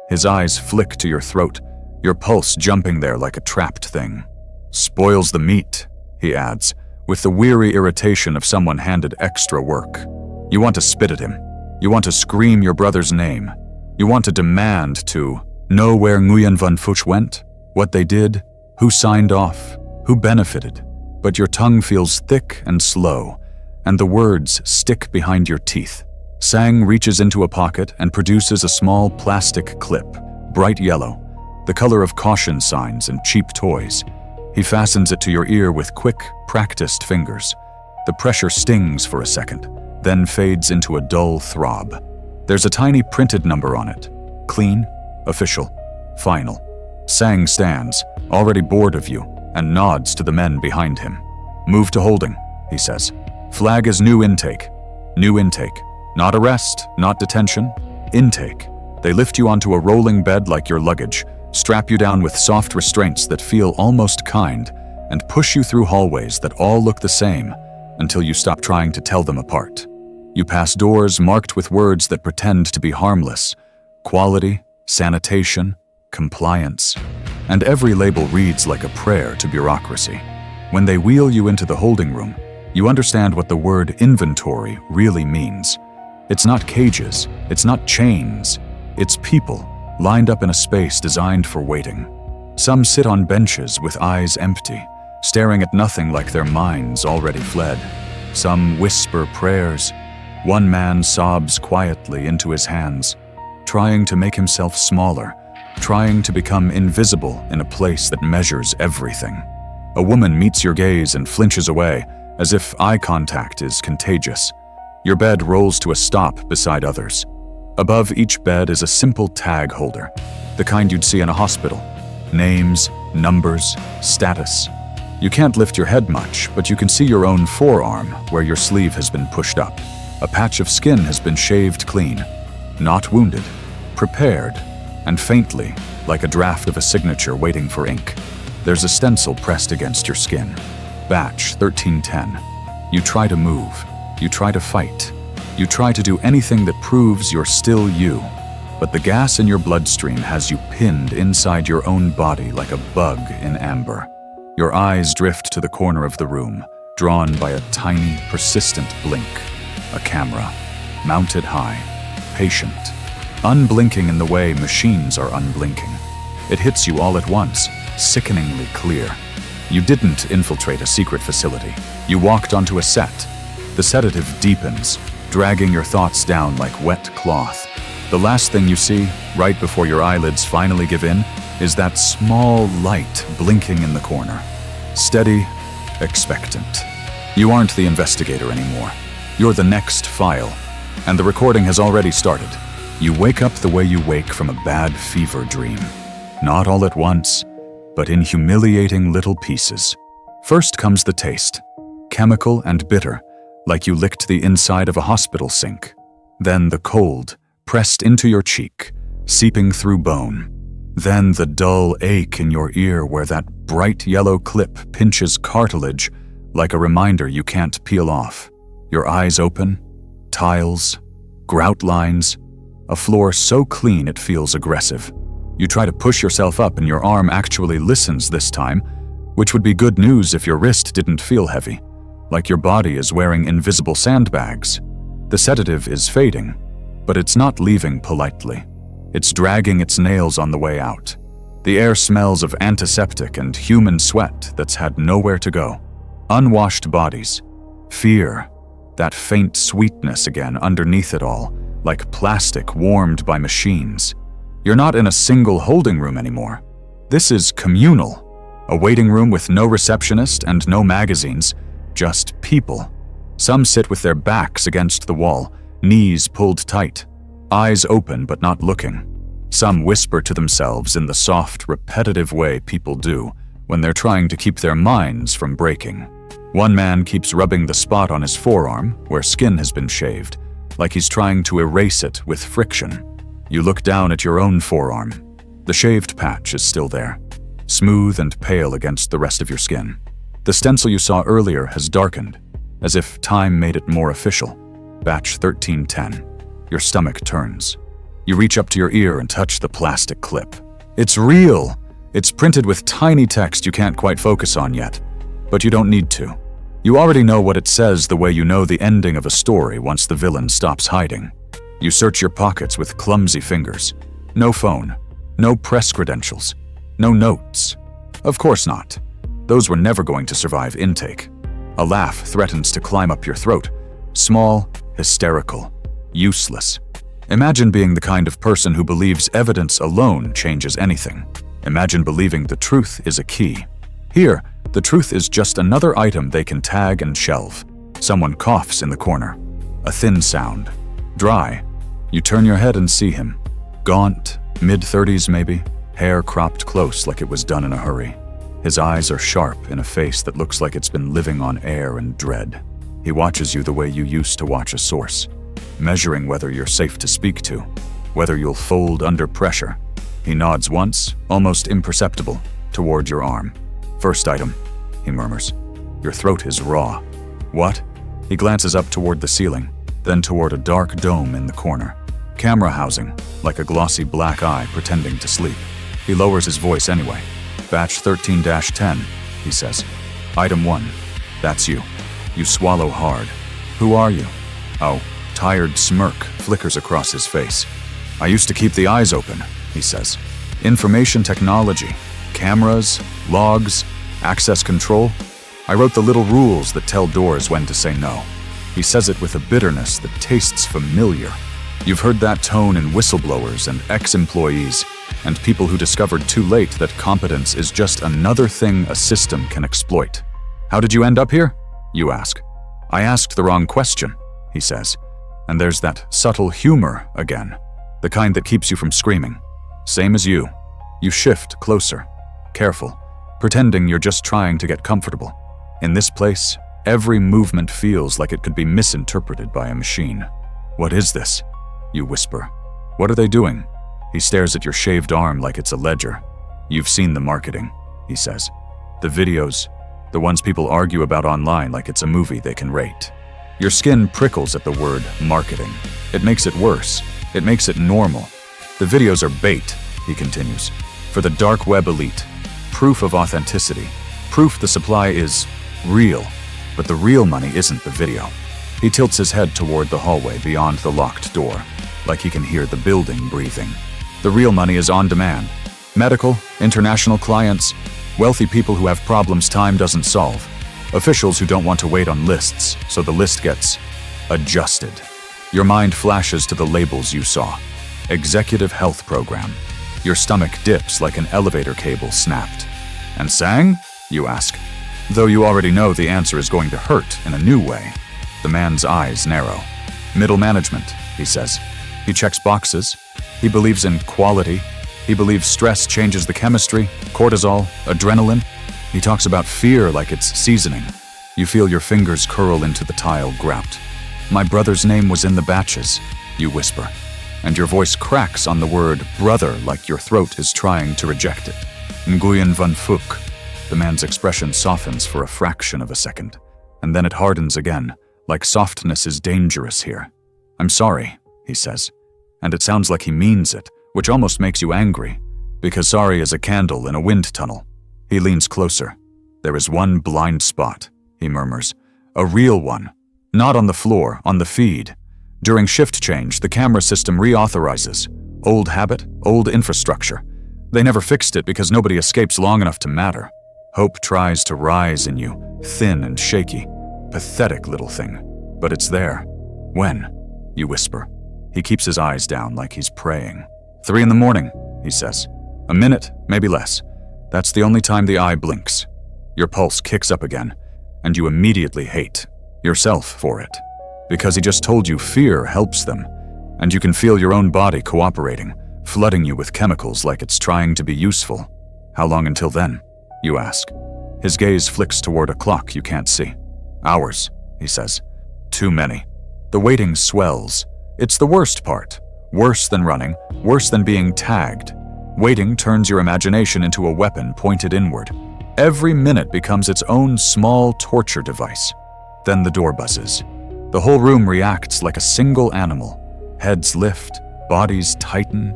His eyes flick to your throat, your pulse jumping there like a trapped thing. "Spoils the meat," he adds, with the weary irritation of someone handed extra work. You want to spit at him. You want to scream your brother's name. You want to demand to know where Nguyen Van Phuc went, what they did, who signed off, who benefited. But your tongue feels thick and slow, and the words stick behind your teeth. Sang reaches into a pocket and produces a small plastic clip, bright yellow, the color of caution signs and cheap toys. He fastens it to your ear with quick, practiced fingers. The pressure stings for a second, then fades into a dull throb. There's a tiny printed number on it. Clean, official, final. Sang stands, already bored of you, and nods to the men behind him. "Move to holding," he says. "Flag is new intake." New intake. Not arrest, not detention. Intake. They lift you onto a rolling bed like your luggage, strap you down with soft restraints that feel almost kind, and push you through hallways that all look the same until you stop trying to tell them apart. You pass doors marked with words that pretend to be harmless: quality, sanitation, compliance. And every label reads like a prayer to bureaucracy. When they wheel you into the holding room, you understand what the word inventory really means. It's not cages, it's not chains, it's people lined up in a space designed for waiting. Some sit on benches with eyes empty, staring at nothing like their minds already fled. Some whisper prayers. One man sobs quietly into his hands, trying to make himself smaller, trying to become invisible in a place that measures everything. A woman meets your gaze and flinches away, as if eye contact is contagious. Your bed rolls to a stop beside others. Above each bed is a simple tag holder, the kind you'd see in a hospital. Names, numbers, status. You can't lift your head much, but you can see your own forearm where your sleeve has been pushed up. A patch of skin has been shaved clean. Not wounded, prepared, and faintly, like a draft of a signature waiting for ink. There's a stencil pressed against your skin. Batch 1310. You try to move. You try to fight. You try to do anything that proves you're still you. but the gas in your bloodstream has you pinned inside your own body like a bug in amber. Your eyes drift to the corner of the room, drawn by a tiny, persistent blink. A camera, mounted high, patient, unblinking in the way machines are unblinking. It hits you all at once, sickeningly clear. You didn't infiltrate a secret facility. You walked onto a set. The sedative deepens, dragging your thoughts down like wet cloth. The last thing you see, right before your eyelids finally give in, is that small light blinking in the corner. Steady, expectant. You aren't the investigator anymore. You're the next file, and the recording has already started. You wake up the way you wake from a bad fever dream. Not all at once, but in humiliating little pieces. First comes the taste, chemical and bitter, like you licked the inside of a hospital sink. Then the cold, pressed into your cheek, seeping through bone. Then the dull ache in your ear where that bright yellow clip pinches cartilage like a reminder you can't peel off. Your eyes open, tiles, grout lines, a floor so clean it feels aggressive. You try to push yourself up and your arm actually listens this time, which would be good news if your wrist didn't feel heavy, like your body is wearing invisible sandbags. The sedative is fading, but it's not leaving politely. It's dragging its nails on the way out. The air smells of antiseptic and human sweat that's had nowhere to go. Unwashed bodies. Fear. That faint sweetness again underneath it all, like plastic warmed by machines. You're not in a single holding room anymore. This is communal. A waiting room with no receptionist and no magazines, just people. Some sit with their backs against the wall, knees pulled tight, eyes open but not looking. Some whisper to themselves in the soft, repetitive way people do when they're trying to keep their minds from breaking. One man keeps rubbing the spot on his forearm where skin has been shaved, like he's trying to erase it with friction. You look down at your own forearm. The shaved patch is still there, smooth and pale against the rest of your skin. The stencil you saw earlier has darkened, as if time made it more official. Batch 1310. Your stomach turns. You reach up to your ear and touch the plastic clip. It's real! It's printed with tiny text you can't quite focus on yet, but you don't need to. You already know what it says the way you know the ending of a story once the villain stops hiding. You search your pockets with clumsy fingers. No phone, no press credentials, no notes. Of course not. Those were never going to survive intake. A laugh threatens to climb up your throat. Small, hysterical, useless. Imagine being the kind of person who believes evidence alone changes anything. Imagine believing the truth is a key. Here, the truth is just another item they can tag and shelve. Someone coughs in the corner. A thin sound. Dry. You turn your head and see him. Gaunt, mid-30s maybe, hair cropped close like it was done in a hurry. His eyes are sharp in a face that looks like it's been living on air and dread. He watches you the way you used to watch a source, measuring whether you're safe to speak to, whether you'll fold under pressure. He nods once, almost imperceptible, toward your arm. First item, he murmurs. Your throat is raw. What? He glances up toward the ceiling, then toward a dark dome in the corner. Camera housing, like a glossy black eye pretending to sleep. He lowers his voice anyway. Batch 13-10, he says. Item 1, that's you. You swallow hard. Who are you? Oh, tired smirk flickers across his face. I used to keep the eyes open, he says. Information technology, cameras, logs, access control. I wrote the little rules that tell doors when to say no. He says it with a bitterness that tastes familiar. You've heard that tone in whistleblowers and ex-employees, and people who discovered too late that competence is just another thing a system can exploit. How did you end up here? You ask. I asked the wrong question, he says. And there's that subtle humor again, the kind that keeps you from screaming. Same as you. You shift closer, careful, pretending you're just trying to get comfortable. In this place, every movement feels like it could be misinterpreted by a machine. What is this? You whisper. What are they doing? He stares at your shaved arm like it's a ledger. You've seen the marketing, he says. The videos, the ones people argue about online like it's a movie they can rate. Your skin prickles at the word marketing. It makes it worse. It makes it normal. The videos are bait, he continues, for the dark web elite. Proof of authenticity. Proof the supply is real. But the real money isn't the video. He tilts his head toward the hallway beyond the locked door, like he can hear the building breathing. The real money is on demand. Medical, international clients, wealthy people who have problems time doesn't solve. Officials who don't want to wait on lists, so the list gets adjusted. Your mind flashes to the labels you saw. Executive health program. Your stomach dips like an elevator cable snapped. And sang? You ask. Though you already know the answer is going to hurt in a new way. The man's eyes narrow. Middle management, he says. He checks boxes. He believes in quality. He believes stress changes the chemistry, cortisol, adrenaline. He talks about fear like it's seasoning. You feel your fingers curl into the tile grout. My brother's name was in the batches, you whisper. And your voice cracks on the word brother like your throat is trying to reject it. Nguyen Van Phuc. The man's expression softens for a fraction of a second, and then it hardens again, like softness is dangerous here. I'm sorry, he says. And it sounds like he means it, which almost makes you angry, because sorry is a candle in a wind tunnel. He leans closer. There is one blind spot, he murmurs. A real one. Not on the floor, on the feed. During shift change, the camera system reauthorizes. Old habit, old infrastructure. They never fixed it because nobody escapes long enough to matter. Hope tries to rise in you, thin and shaky. Pathetic little thing. But it's there. When? You whisper. He keeps his eyes down like he's praying. 3 a.m, he says. A minute, maybe less. That's the only time the eye blinks. Your pulse kicks up again, and you immediately hate yourself for it. Because he just told you fear helps them, and you can feel your own body cooperating, flooding you with chemicals like it's trying to be useful. How long until then? You ask. His gaze flicks toward a clock you can't see. Hours, he says. Too many. The waiting swells. It's the worst part. Worse than running, worse than being tagged. Waiting turns your imagination into a weapon pointed inward. Every minute becomes its own small torture device. Then the door buzzes. The whole room reacts like a single animal. Heads lift, bodies tighten.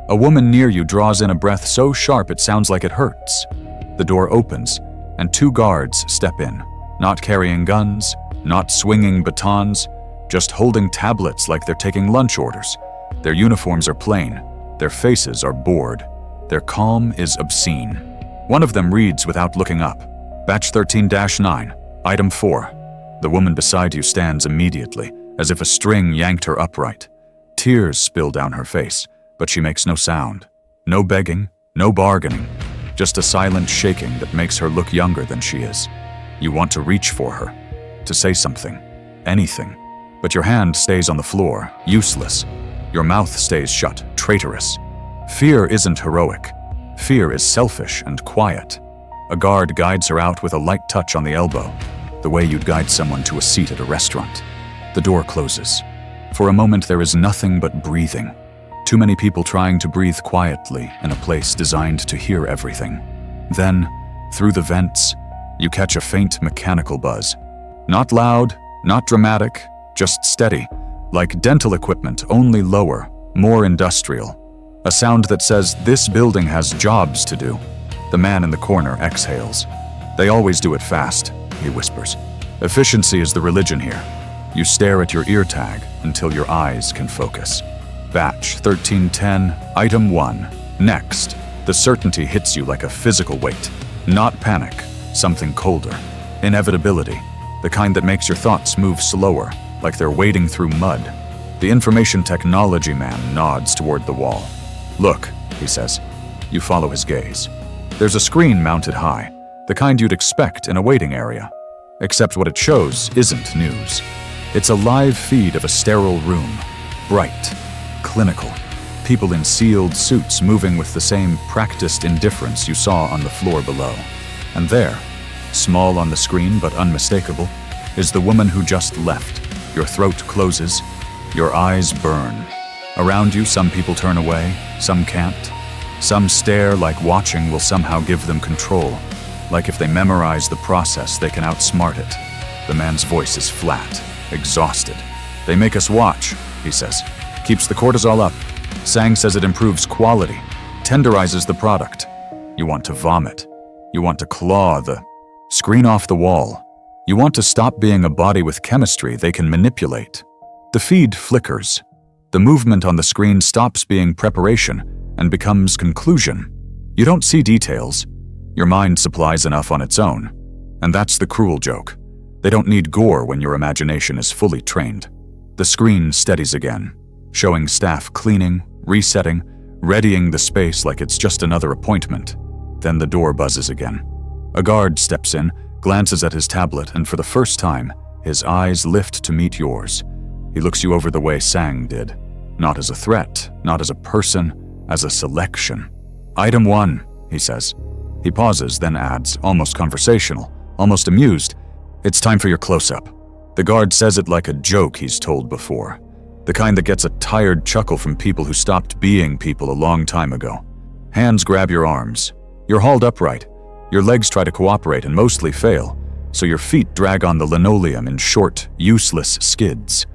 A woman near you draws in a breath so sharp it sounds like it hurts. The door opens, and 2 guards step in, not carrying guns, not swinging batons, just holding tablets like they're taking lunch orders. Their uniforms are plain, their faces are bored, their calm is obscene. One of them reads without looking up. Batch 13-9, Item 4. The woman beside you stands immediately, as if a string yanked her upright. Tears spill down her face, but she makes no sound. No begging, no bargaining. Just a silent shaking that makes her look younger than she is. You want to reach for her, to say something, anything. But your hand stays on the floor, useless. Your mouth stays shut, traitorous. Fear isn't heroic. Fear is selfish and quiet. A guard guides her out with a light touch on the elbow, the way you'd guide someone to a seat at a restaurant. The door closes. For a moment there is nothing but breathing. Too many people trying to breathe quietly in a place designed to hear everything. Then, through the vents, you catch a faint mechanical buzz. Not loud, not dramatic, just steady, like dental equipment, only lower, more industrial. A sound that says this building has jobs to do. The man in the corner exhales. They always do it fast, he whispers. Efficiency is the religion here. You stare at your ear tag until your eyes can focus. Batch 1310, Item 1. Next. The certainty hits you like a physical weight. Not panic, something colder. Inevitability, the kind that makes your thoughts move slower, like they're wading through mud. The information technology man nods toward the wall. Look, he says. You follow his gaze. There's a screen mounted high, the kind you'd expect in a waiting area. Except what it shows isn't news. It's a live feed of a sterile room. Bright, clinical. People in sealed suits moving with the same practiced indifference you saw on the floor below. And there, small on the screen but unmistakable, is the woman who just left. Your throat closes. Your eyes burn. Around you, some people turn away, some can't. Some stare like watching will somehow give them control. Like if they memorize the process, they can outsmart it. The man's voice is flat, exhausted. They make us watch, he says. Keeps the cortisol up. Sang says it improves quality, tenderizes the product. You want to vomit. You want to claw the screen off the wall. You want to stop being a body with chemistry they can manipulate. The feed flickers. The movement on the screen stops being preparation and becomes conclusion. You don't see details. Your mind supplies enough on its own. And that's the cruel joke. They don't need gore when your imagination is fully trained. The screen steadies again, showing staff cleaning, resetting, readying the space like it's just another appointment. Then the door buzzes again. A guard steps in, glances at his tablet, and for the first time, his eyes lift to meet yours. He looks you over the way Sang did. Not as a threat, not as a person, as a selection. Item 1, he says. He pauses, then adds, almost conversational, almost amused, "It's time for your close-up." The guard says it like a joke he's told before. The kind that gets a tired chuckle from people who stopped being people a long time ago. Hands grab your arms. You're hauled upright. Your legs try to cooperate and mostly fail, so your feet drag on the linoleum in short, useless skids.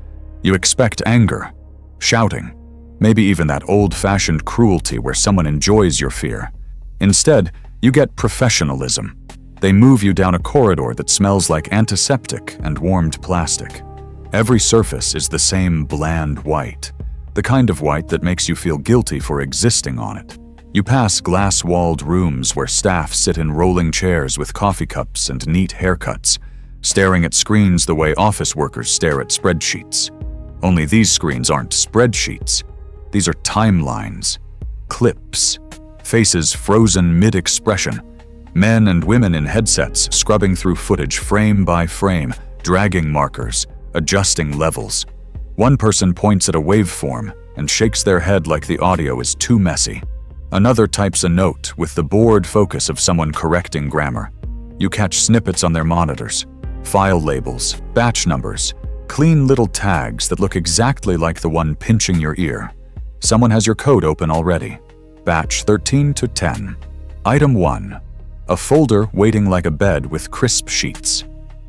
You expect anger, shouting, maybe even that old-fashioned cruelty where someone enjoys your fear. Instead, you get professionalism. They move you down a corridor that smells like antiseptic and warmed plastic. Every surface is the same bland white, the kind of white that makes you feel guilty for existing on it. You pass glass-walled rooms where staff sit in rolling chairs with coffee cups and neat haircuts, staring at screens the way office workers stare at spreadsheets. Only these screens aren't spreadsheets. These are timelines, clips, faces frozen mid-expression, men and women in headsets scrubbing through footage frame by frame, dragging markers, adjusting levels. One person points at a waveform and shakes their head like the audio is too messy. Another types a note with the bored focus of someone correcting grammar. You catch snippets on their monitors, file labels, batch numbers, clean little tags that look exactly like the one pinching your ear. Someone has your code open already. Batch 13 to 10. Item 1. A folder waiting like a bed with crisp sheets.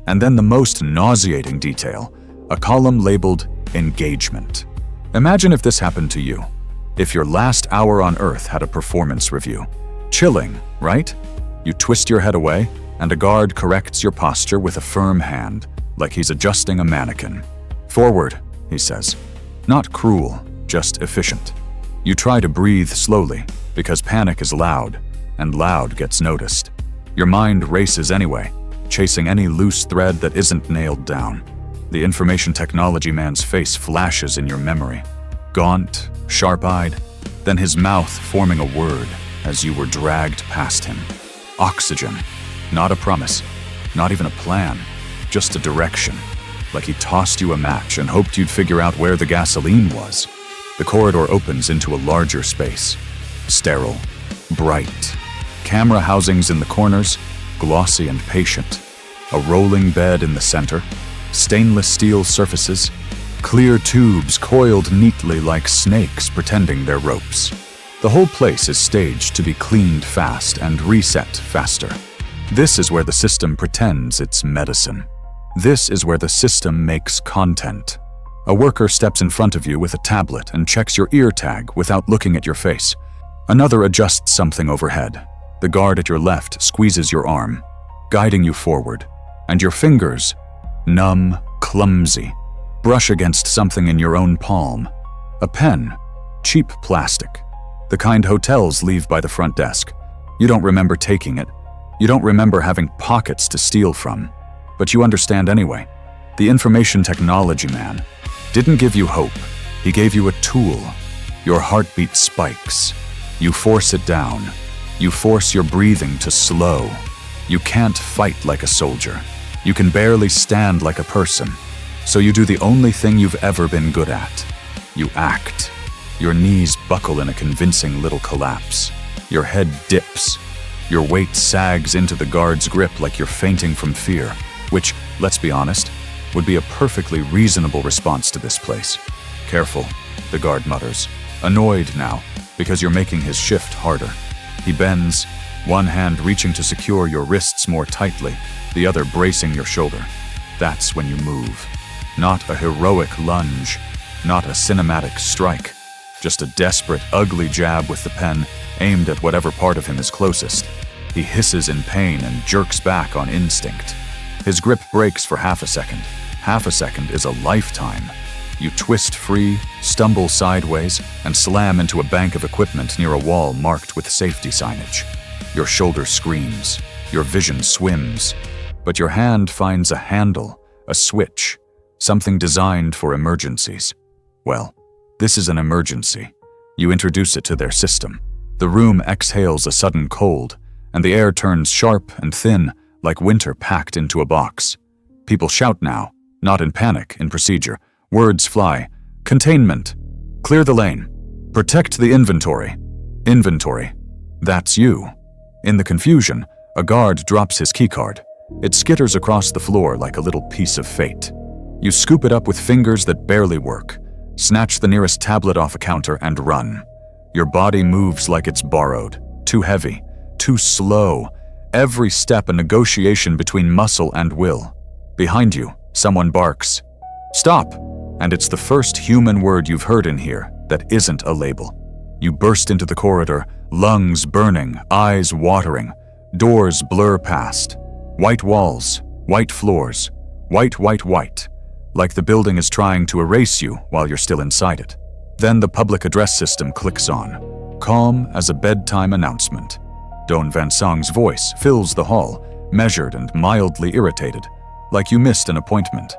And then the most nauseating detail, a column labeled engagement. Imagine if this happened to you. If your last hour on Earth had a performance review. Chilling, right? You twist your head away, and a guard corrects your posture with a firm hand, like he's adjusting a mannequin. "Forward," he says. Not cruel, just efficient. You try to breathe slowly, because panic is loud, and loud gets noticed. Your mind races anyway, chasing any loose thread that isn't nailed down. The information technology man's face flashes in your memory. Gaunt, sharp-eyed, then his mouth forming a word as you were dragged past him. Oxygen. Not a promise, not even a plan, just a direction. Like he tossed you a match and hoped you'd figure out where the gasoline was. The corridor opens into a larger space. Sterile, bright. Camera housings in the corners, glossy and patient. A rolling bed in the center. Stainless steel surfaces. Clear tubes coiled neatly like snakes pretending they're ropes. The whole place is staged to be cleaned fast and reset faster. This is where the system pretends it's medicine. This is where the system makes content. A worker steps in front of you with a tablet and checks your ear tag without looking at your face. Another adjusts something overhead. The guard at your left squeezes your arm, guiding you forward, and your fingers, numb, clumsy, brush against something in your own palm. A pen, cheap plastic, the kind hotels leave by the front desk. You don't remember taking it. You don't remember having pockets to steal from, but you understand anyway. The information technology man didn't give you hope. He gave you a tool. Your heartbeat spikes. You force it down. You force your breathing to slow. You can't fight like a soldier. You can barely stand like a person. So you do the only thing you've ever been good at. You act. Your knees buckle in a convincing little collapse. Your head dips. Your weight sags into the guard's grip like you're fainting from fear, which, let's be honest, would be a perfectly reasonable response to this place. Careful, the guard mutters, annoyed now because you're making his shift harder. He bends, one hand reaching to secure your wrists more tightly, the other bracing your shoulder. That's when you move. Not a heroic lunge, not a cinematic strike, just a desperate, ugly jab with the pen aimed at whatever part of him is closest. He hisses in pain and jerks back on instinct. His grip breaks for half a second. Half a second is a lifetime. You twist free, stumble sideways, and slam into a bank of equipment near a wall marked with safety signage. Your shoulder screams. Your vision swims. But your hand finds a handle, a switch, something designed for emergencies. Well, this is an emergency. You introduce it to their system. The room exhales a sudden cold, and the air turns sharp and thin, like winter packed into a box. People shout now, not in panic, in procedure. Words fly. Containment. Clear the lane. Protect the inventory. Inventory. That's you. In the confusion, a guard drops his keycard. It skitters across the floor like a little piece of fate. You scoop it up with fingers that barely work, snatch the nearest tablet off a counter, and run. Your body moves like it's borrowed. Too heavy. Too slow. Every step a negotiation between muscle and will. Behind you, someone barks. Stop! And it's the first human word you've heard in here that isn't a label. You burst into the corridor, lungs burning, eyes watering. Doors blur past. White walls, white floors, white, like the building is trying to erase you while you're still inside it. Then the public address system clicks on, calm as a bedtime announcement. Don Van Song's voice fills the hall, measured and mildly irritated, like you missed an appointment.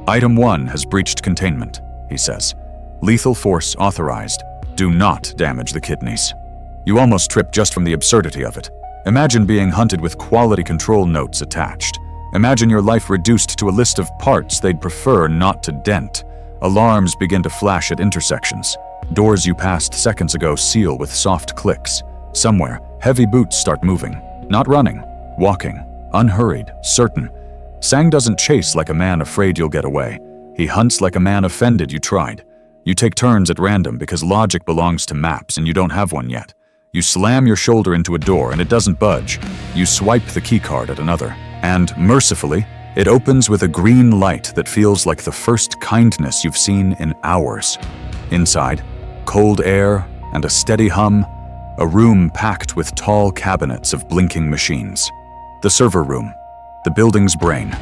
Item 1 has breached containment, he says. Lethal force authorized. Do not damage the kidneys. You almost trip just from the absurdity of it. Imagine being hunted with quality control notes attached. Imagine your life reduced to a list of parts they'd prefer not to dent. Alarms begin to flash at intersections. Doors you passed seconds ago seal with soft clicks. Somewhere, heavy boots start moving. Not running, walking, unhurried, certain. Sang doesn't chase like a man afraid you'll get away. He hunts like a man offended you tried. You take turns at random because logic belongs to maps and you don't have one yet. You slam your shoulder into a door and it doesn't budge. You swipe the keycard at another. And, mercifully, it opens with a green light that feels like the first kindness you've seen in hours. Inside, cold air and a steady hum, a room packed with tall cabinets of blinking machines. The server room. The building's brain.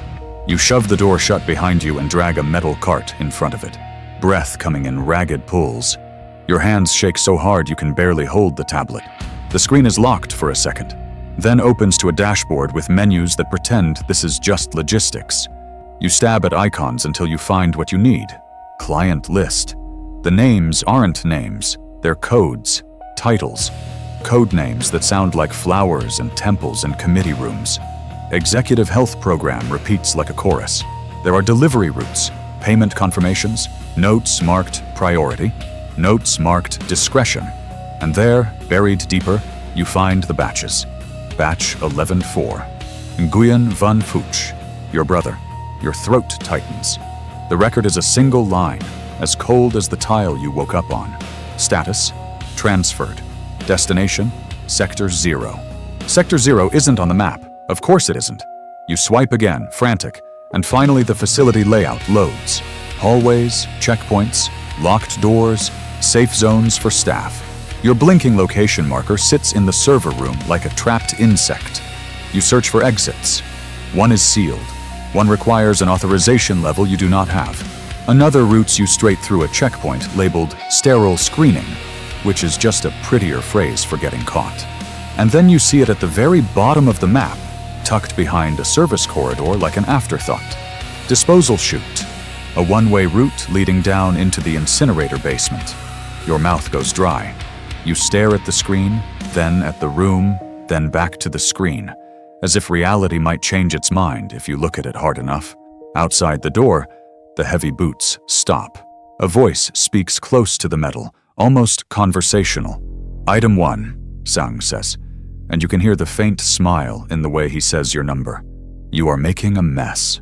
You shove the door shut behind you and drag a metal cart in front of it. Breath coming in ragged pulls. Your hands shake so hard you can barely hold the tablet. The screen is locked for a second, then opens to a dashboard with menus that pretend this is just logistics. You stab at icons until you find what you need. Client list. The names aren't names, they're codes, titles. Code names that sound like flowers and temples and committee rooms. Executive health program repeats like a chorus. There are delivery routes, payment confirmations, notes marked priority, notes marked discretion. And there, buried deeper, you find the batches. Batch 11-4. Nguyen Van Phuch, your brother. Your throat tightens. The record is a single line, as cold as the tile you woke up on. Status, transferred. Destination, Sector 0. Sector 0 isn't on the map. Of course it isn't. You swipe again, frantic, and finally the facility layout loads. Hallways, checkpoints, locked doors, safe zones for staff. Your blinking location marker sits in the server room like a trapped insect. You search for exits. One is sealed. One requires an authorization level you do not have. Another routes you straight through a checkpoint labeled sterile screening, which is just a prettier phrase for getting caught. And then you see it at the very bottom of the map, tucked behind a service corridor like an afterthought. Disposal chute. A one-way route leading down into the incinerator basement. Your mouth goes dry. You stare at the screen, then at the room, then back to the screen, as if reality might change its mind if you look at it hard enough. Outside the door, the heavy boots stop. A voice speaks close to the metal, almost conversational. Item 1, Sang says, and you can hear the faint smile in the way he says your number. You are making a mess.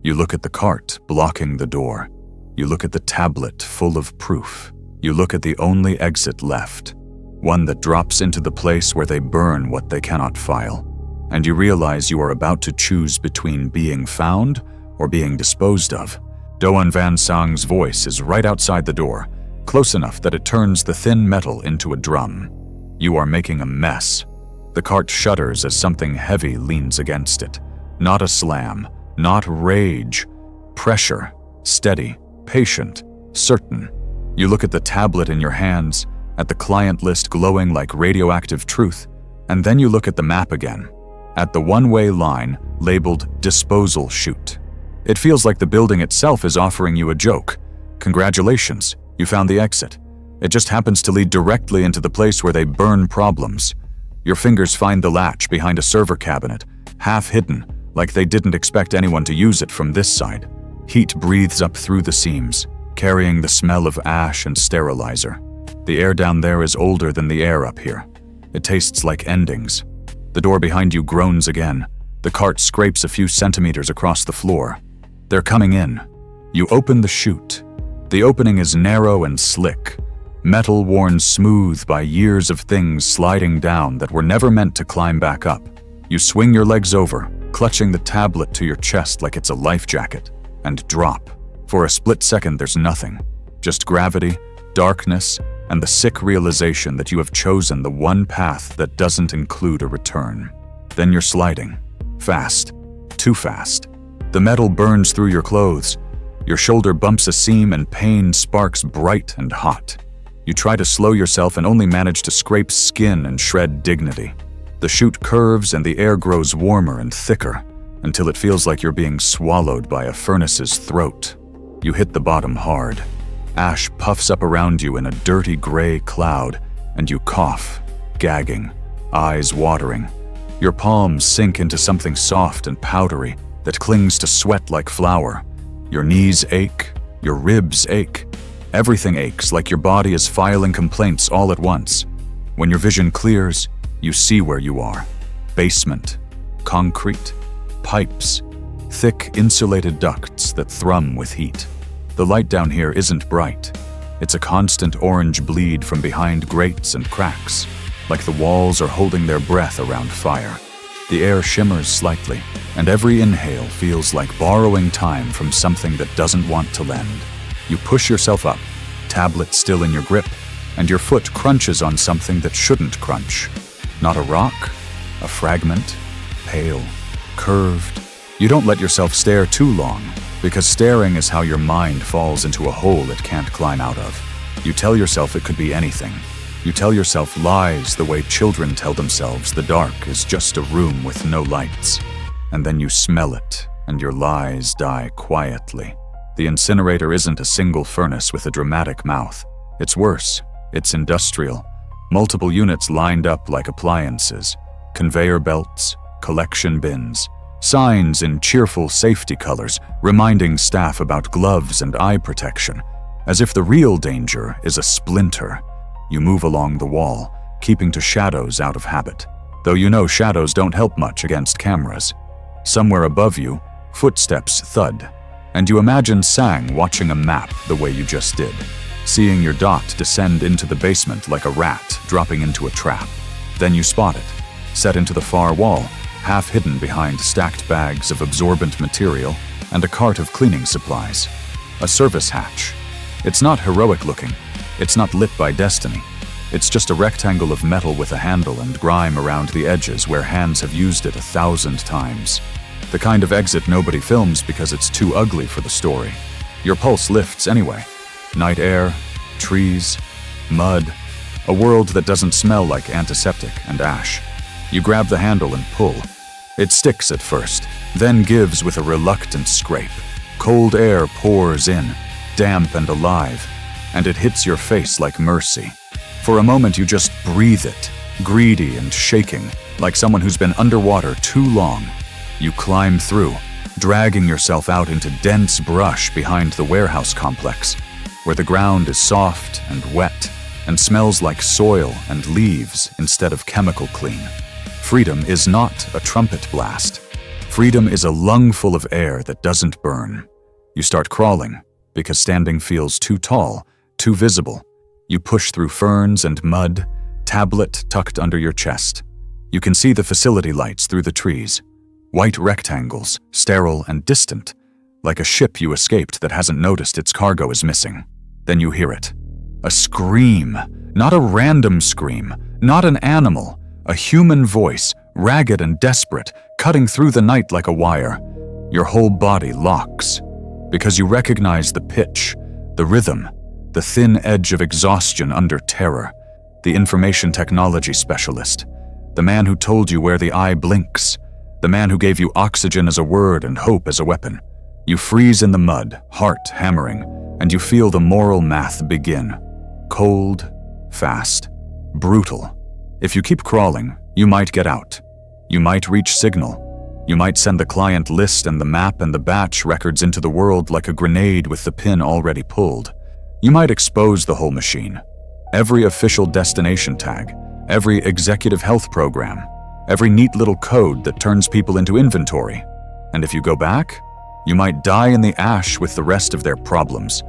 You look at the cart blocking the door. You look at the tablet full of proof. You look at the only exit left, one that drops into the place where they burn what they cannot file. And you realize you are about to choose between being found or being disposed of. Doan Van Sang's voice is right outside the door. close enough that it turns the thin metal into a drum. You are making a mess. The cart shudders as something heavy leans against it. Not a slam, not rage. Pressure, steady, patient, certain. You look at the tablet in your hands, at the client list glowing like radioactive truth, and then you look at the map again, at the one-way line labeled disposal chute. It feels like the building itself is offering you a joke. Congratulations, you found the exit. It just happens to lead directly into the place where they burn problems. Your fingers find the latch behind a server cabinet, half hidden, like they didn't expect anyone to use it from this side. Heat breathes up through the seams, carrying the smell of ash and sterilizer. The air down there is older than the air up here. It tastes like endings. The door behind you groans again. The cart scrapes a few centimeters across the floor. They're coming in. You open the chute. The opening is narrow and slick, metal worn smooth by years of things sliding down that were never meant to climb back up. You swing your legs over, clutching the tablet to your chest like it's a life jacket, and drop. For a split second, there's nothing. Just gravity, darkness, and the sick realization that you have chosen the one path that doesn't include a return. Then you're sliding. Fast. Too fast. The metal burns through your clothes. Your shoulder bumps a seam and pain sparks bright and hot. You try to slow yourself and only manage to scrape skin and shred dignity. The chute curves and the air grows warmer and thicker until it feels like you're being swallowed by a furnace's throat. You hit the bottom hard. Ash puffs up around you in a dirty gray cloud, and you cough, gagging, eyes watering. Your palms sink into something soft and powdery that clings to sweat like flour. Your knees ache, your ribs ache. Everything aches like your body is filing complaints all at once. When your vision clears, you see where you are. Basement, concrete, pipes, thick insulated ducts that thrum with heat. The light down here isn't bright. It's a constant orange bleed from behind grates and cracks, like the walls are holding their breath around fire. The air shimmers slightly, and every inhale feels like borrowing time from something that doesn't want to lend. You push yourself up, tablet still in your grip, and your foot crunches on something that shouldn't crunch. Not a rock, a fragment, pale, curved. You don't let yourself stare too long, because staring is how your mind falls into a hole it can't climb out of. You tell yourself it could be anything. You tell yourself lies the way children tell themselves the dark is just a room with no lights. And then you smell it, and your lies die quietly. The incinerator isn't a single furnace with a dramatic mouth. It's worse. It's industrial. Multiple units lined up like appliances. Conveyor belts, collection bins, signs in cheerful safety colors reminding staff about gloves and eye protection, as if the real danger is a splinter. You move along the wall, keeping to shadows out of habit, though you know shadows don't help much against cameras. Somewhere above you, footsteps thud, and you imagine Sang watching a map the way you just did, seeing your dot descend into the basement like a rat dropping into a trap. Then you spot it, set into the far wall, half hidden behind stacked bags of absorbent material and a cart of cleaning supplies. A service hatch. It's not heroic looking. It's not lit by destiny. It's just a rectangle of metal with a handle and grime around the edges where hands have used it 1,000 times. The kind of exit nobody films because it's too ugly for the story. Your pulse lifts anyway. Night air, trees, mud, a world that doesn't smell like antiseptic and ash. You grab the handle and pull. It sticks at first, then gives with a reluctant scrape. Cold air pours in, damp and alive, and it hits your face like mercy. For a moment you just breathe it, greedy and shaking, like someone who's been underwater too long. You climb through, dragging yourself out into dense brush behind the warehouse complex, where the ground is soft and wet and smells like soil and leaves instead of chemical clean. Freedom is not a trumpet blast. Freedom is a lungful of air that doesn't burn. You start crawling, because standing feels too tall, too visible. You push through ferns and mud, tablet tucked under your chest. You can see the facility lights through the trees. White rectangles, sterile and distant, like a ship you escaped that hasn't noticed its cargo is missing. Then you hear it. A scream. Not a random scream. Not an animal. A human voice, ragged and desperate, cutting through the night like a wire. Your whole body locks. Because you recognize the pitch, the rhythm, the thin edge of exhaustion under terror. The information technology specialist. The man who told you where the eye blinks. The man who gave you oxygen as a word and hope as a weapon. You freeze in the mud, heart hammering, and you feel the moral math begin. Cold, fast, brutal. If you keep crawling, you might get out. You might reach signal. You might send the client list and the map and the batch records into the world like a grenade with the pin already pulled. You might expose the whole machine. Every official destination tag, every executive health program, every neat little code that turns people into inventory. And if you go back, you might die in the ash with the rest of their problems.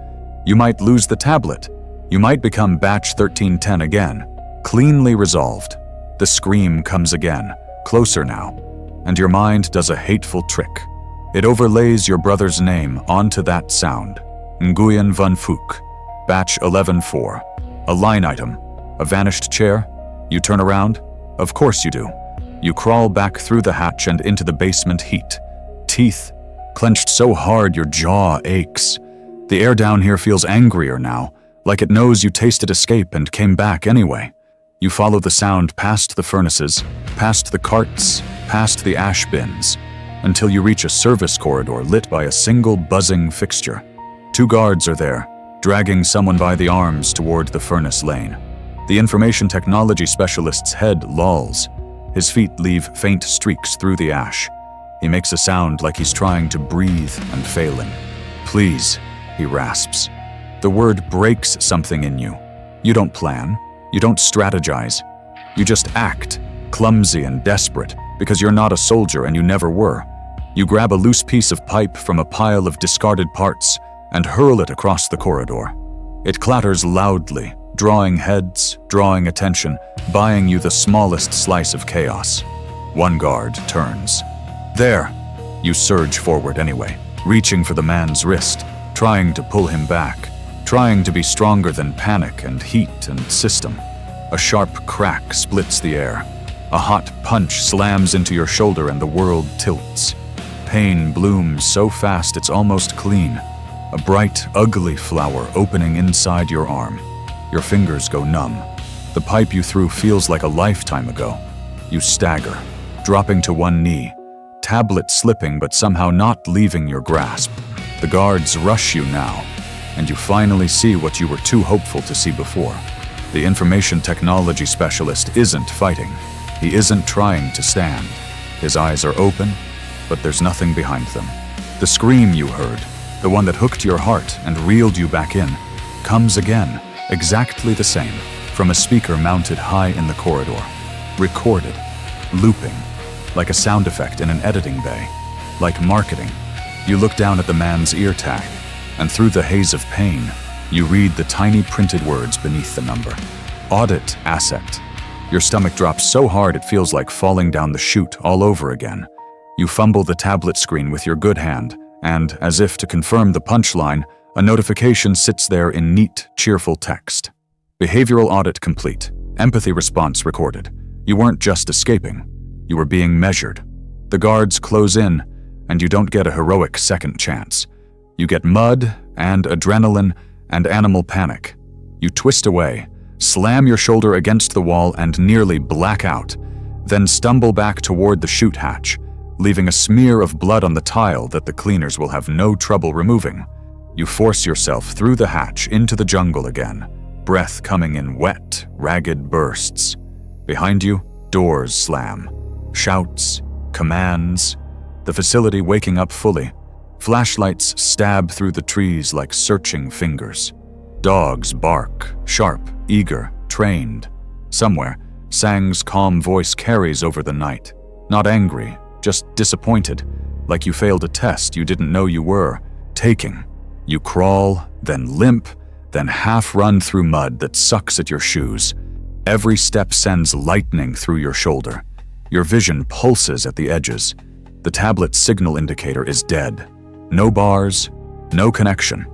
You might lose the tablet. You might become batch 1310 again, cleanly resolved. The scream comes again, closer now, and your mind does a hateful trick. It overlays your brother's name onto that sound. Nguyen Van Phuc, batch 11-4. A line item, a vanished chair. You turn around? Of course you do. You crawl back through the hatch and into the basement heat. Teeth clenched so hard your jaw aches. The air down here feels angrier now, like it knows you tasted escape and came back anyway. You follow the sound past the furnaces, past the carts, past the ash bins, until you reach a service corridor lit by a single buzzing fixture. 2 guards are there, dragging someone by the arms toward the furnace lane. The information technology specialist's head lolls. His feet leave faint streaks through the ash. He makes a sound like he's trying to breathe and failing. Please, he rasps. The word breaks something in you. You don't plan. You don't strategize. You just act, clumsy and desperate, because you're not a soldier and you never were. You grab a loose piece of pipe from a pile of discarded parts and hurl it across the corridor. It clatters loudly, drawing heads, drawing attention, buying you the smallest slice of chaos. 1 guard turns. There! You surge forward anyway, reaching for the man's wrist, trying to pull him back, trying to be stronger than panic and heat and system. A sharp crack splits the air. A hot punch slams into your shoulder and the world tilts. Pain blooms so fast it's almost clean. A bright, ugly flower opening inside your arm. Your fingers go numb. The pipe you threw feels like a lifetime ago. You stagger, dropping to one knee, tablet slipping but somehow not leaving your grasp. The guards rush you now, and you finally see what you were too hopeful to see before. The information technology specialist isn't fighting. He isn't trying to stand. His eyes are open, but there's nothing behind them. The scream you heard, the one that hooked your heart and reeled you back in, comes again, exactly the same, from a speaker mounted high in the corridor. Recorded, looping, like a sound effect in an editing bay, like marketing. You look down at the man's ear tag, and through the haze of pain, you read the tiny printed words beneath the number. Audit asset. Your stomach drops so hard it feels like falling down the chute all over again. You fumble the tablet screen with your good hand, and, as if to confirm the punchline, a notification sits there in neat, cheerful text. Behavioral audit complete. Empathy response recorded. You weren't just escaping. You were being measured. The guards close in, and you don't get a heroic second chance. You get mud and adrenaline and animal panic. You twist away, slam your shoulder against the wall and nearly black out, then stumble back toward the chute hatch, leaving a smear of blood on the tile that the cleaners will have no trouble removing. You force yourself through the hatch into the jungle again, breath coming in wet, ragged bursts. Behind you, doors slam. Shouts, commands, the facility waking up fully. Flashlights stab through the trees like searching fingers. Dogs bark, sharp, eager, trained. Somewhere, Sang's calm voice carries over the night. Not angry, just disappointed, like you failed a test you didn't know you were taking. You crawl, then limp, then half-run through mud that sucks at your shoes. Every step sends lightning through your shoulder. Your vision pulses at the edges. The tablet's signal indicator is dead. No bars, no connection.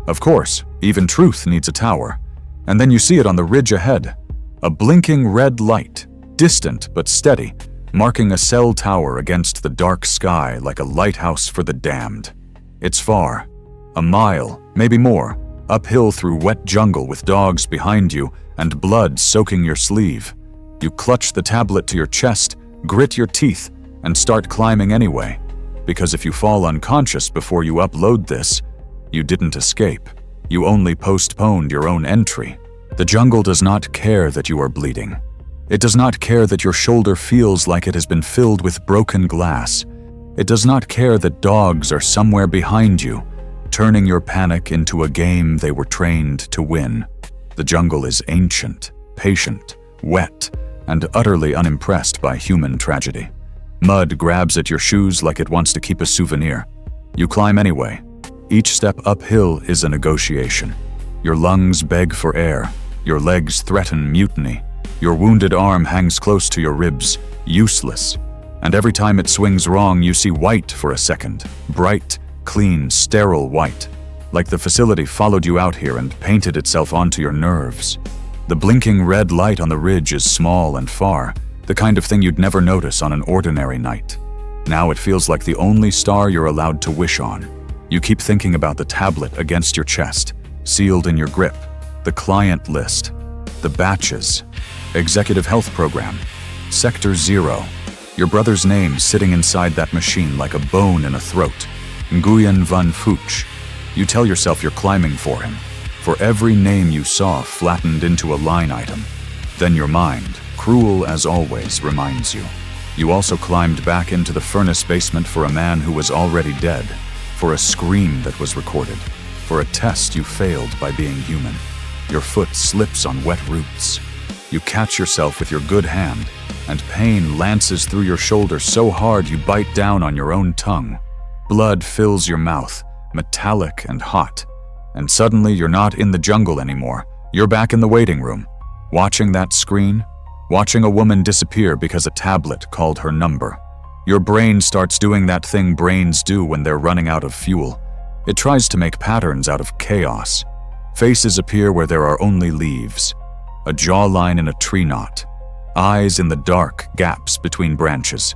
Of course, even truth needs a tower. And then you see it on the ridge ahead. A blinking red light, distant but steady, marking a cell tower against the dark sky like a lighthouse for the damned. It's far, a mile, maybe more, uphill through wet jungle with dogs behind you and blood soaking your sleeve. You clutch the tablet to your chest, grit your teeth, and start climbing anyway. Because if you fall unconscious before you upload this, you didn't escape. You only postponed your own entry. The jungle does not care that you are bleeding. It does not care that your shoulder feels like it has been filled with broken glass. It does not care that dogs are somewhere behind you, turning your panic into a game they were trained to win. The jungle is ancient, patient, wet, and utterly unimpressed by human tragedy. Mud grabs at your shoes like it wants to keep a souvenir. You climb anyway. Each step uphill is a negotiation. Your lungs beg for air. Your legs threaten mutiny. Your wounded arm hangs close to your ribs, useless. And every time it swings wrong, you see white for a second. Bright, clean, sterile white. Like the facility followed you out here and painted itself onto your nerves. The blinking red light on the ridge is small and far, the kind of thing you'd never notice on an ordinary night. Now it feels like the only star you're allowed to wish on. You keep thinking about the tablet against your chest, sealed in your grip, the client list, the batches, executive health program, Sector 0, your brother's name sitting inside that machine like a bone in a throat, Nguyen Van Phuc. You tell yourself you're climbing for him, for every name you saw flattened into a line item. Then your mind, cruel as always, reminds you. You also climbed back into the furnace basement for a man who was already dead, for a scream that was recorded, for a test you failed by being human. Your foot slips on wet roots. You catch yourself with your good hand, and pain lances through your shoulder so hard you bite down on your own tongue. Blood fills your mouth, metallic and hot. And suddenly you're not in the jungle anymore. You're back in the waiting room, watching that screen, watching a woman disappear because a tablet called her number. Your brain starts doing that thing brains do when they're running out of fuel. It tries to make patterns out of chaos. Faces appear where there are only leaves. A jawline in a tree knot. Eyes in the dark gaps between branches.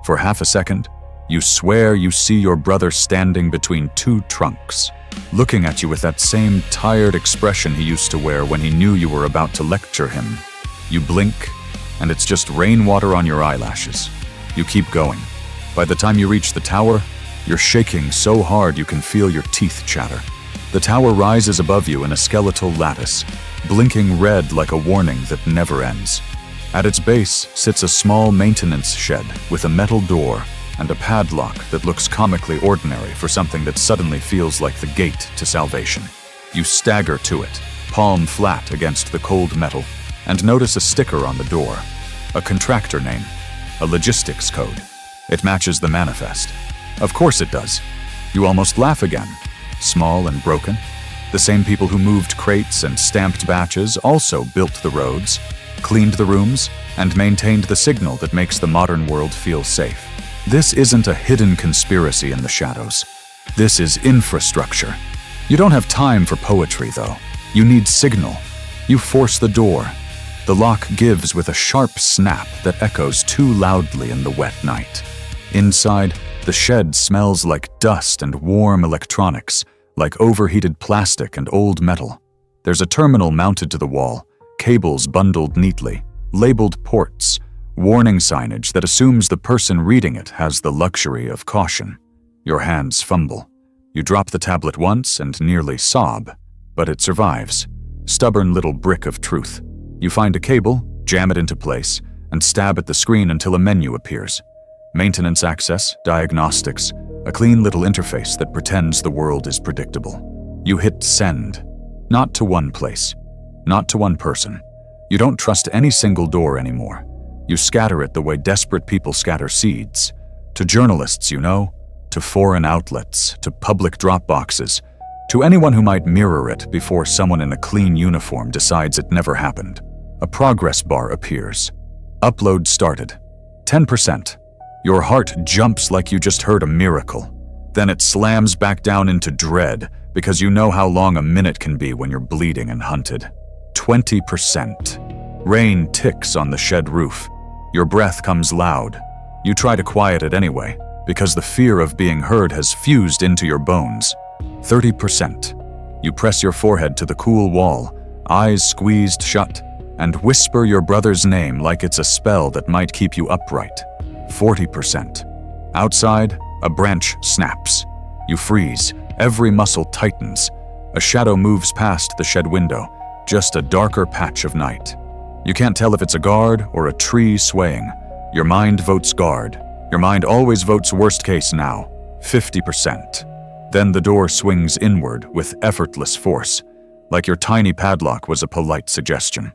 For half a second, you swear you see your brother standing between two trunks, looking at you with that same tired expression he used to wear when he knew you were about to lecture him. You blink, and it's just rainwater on your eyelashes. You keep going. By the time you reach the tower, you're shaking so hard you can feel your teeth chatter. The tower rises above you in a skeletal lattice, blinking red like a warning that never ends. At its base sits a small maintenance shed with a metal door and a padlock that looks comically ordinary for something that suddenly feels like the gate to salvation. You stagger to it, palm flat against the cold metal, and notice a sticker on the door. A contractor name, a logistics code. It matches the manifest. Of course it does. You almost laugh again. Small and broken. The same people who moved crates and stamped batches also built the roads, cleaned the rooms, and maintained the signal that makes the modern world feel safe. This isn't a hidden conspiracy in the shadows. This is infrastructure. You don't have time for poetry, though. You need signal. You force the door. The lock gives with a sharp snap that echoes too loudly in the wet night. Inside, the shed smells like dust and warm electronics, like overheated plastic and old metal. There's a terminal mounted to the wall, cables bundled neatly, labeled ports, warning signage that assumes the person reading it has the luxury of caution. Your hands fumble. You drop the tablet once and nearly sob, but it survives. Stubborn little brick of truth. You find a cable, jam it into place, and stab at the screen until a menu appears. Maintenance access, diagnostics, a clean little interface that pretends the world is predictable. You hit send. Not to one place. Not to one person. You don't trust any single door anymore. You scatter it the way desperate people scatter seeds. To journalists, you know, to foreign outlets, to public drop boxes, to anyone who might mirror it before someone in a clean uniform decides it never happened. A progress bar appears. Upload started. 10%. Your heart jumps like you just heard a miracle. Then it slams back down into dread because you know how long a minute can be when you're bleeding and hunted. 20%. Rain ticks on the shed roof. Your breath comes loud. You try to quiet it anyway, because the fear of being heard has fused into your bones. 30%. You press your forehead to the cool wall, eyes squeezed shut, and whisper your brother's name like it's a spell that might keep you upright. 40%. Outside, a branch snaps. You freeze, every muscle tightens. A shadow moves past the shed window, just a darker patch of night. You can't tell if it's a guard or a tree swaying. Your mind votes guard. Your mind always votes worst case now. 50%. Then the door swings inward with effortless force, like your tiny padlock was a polite suggestion.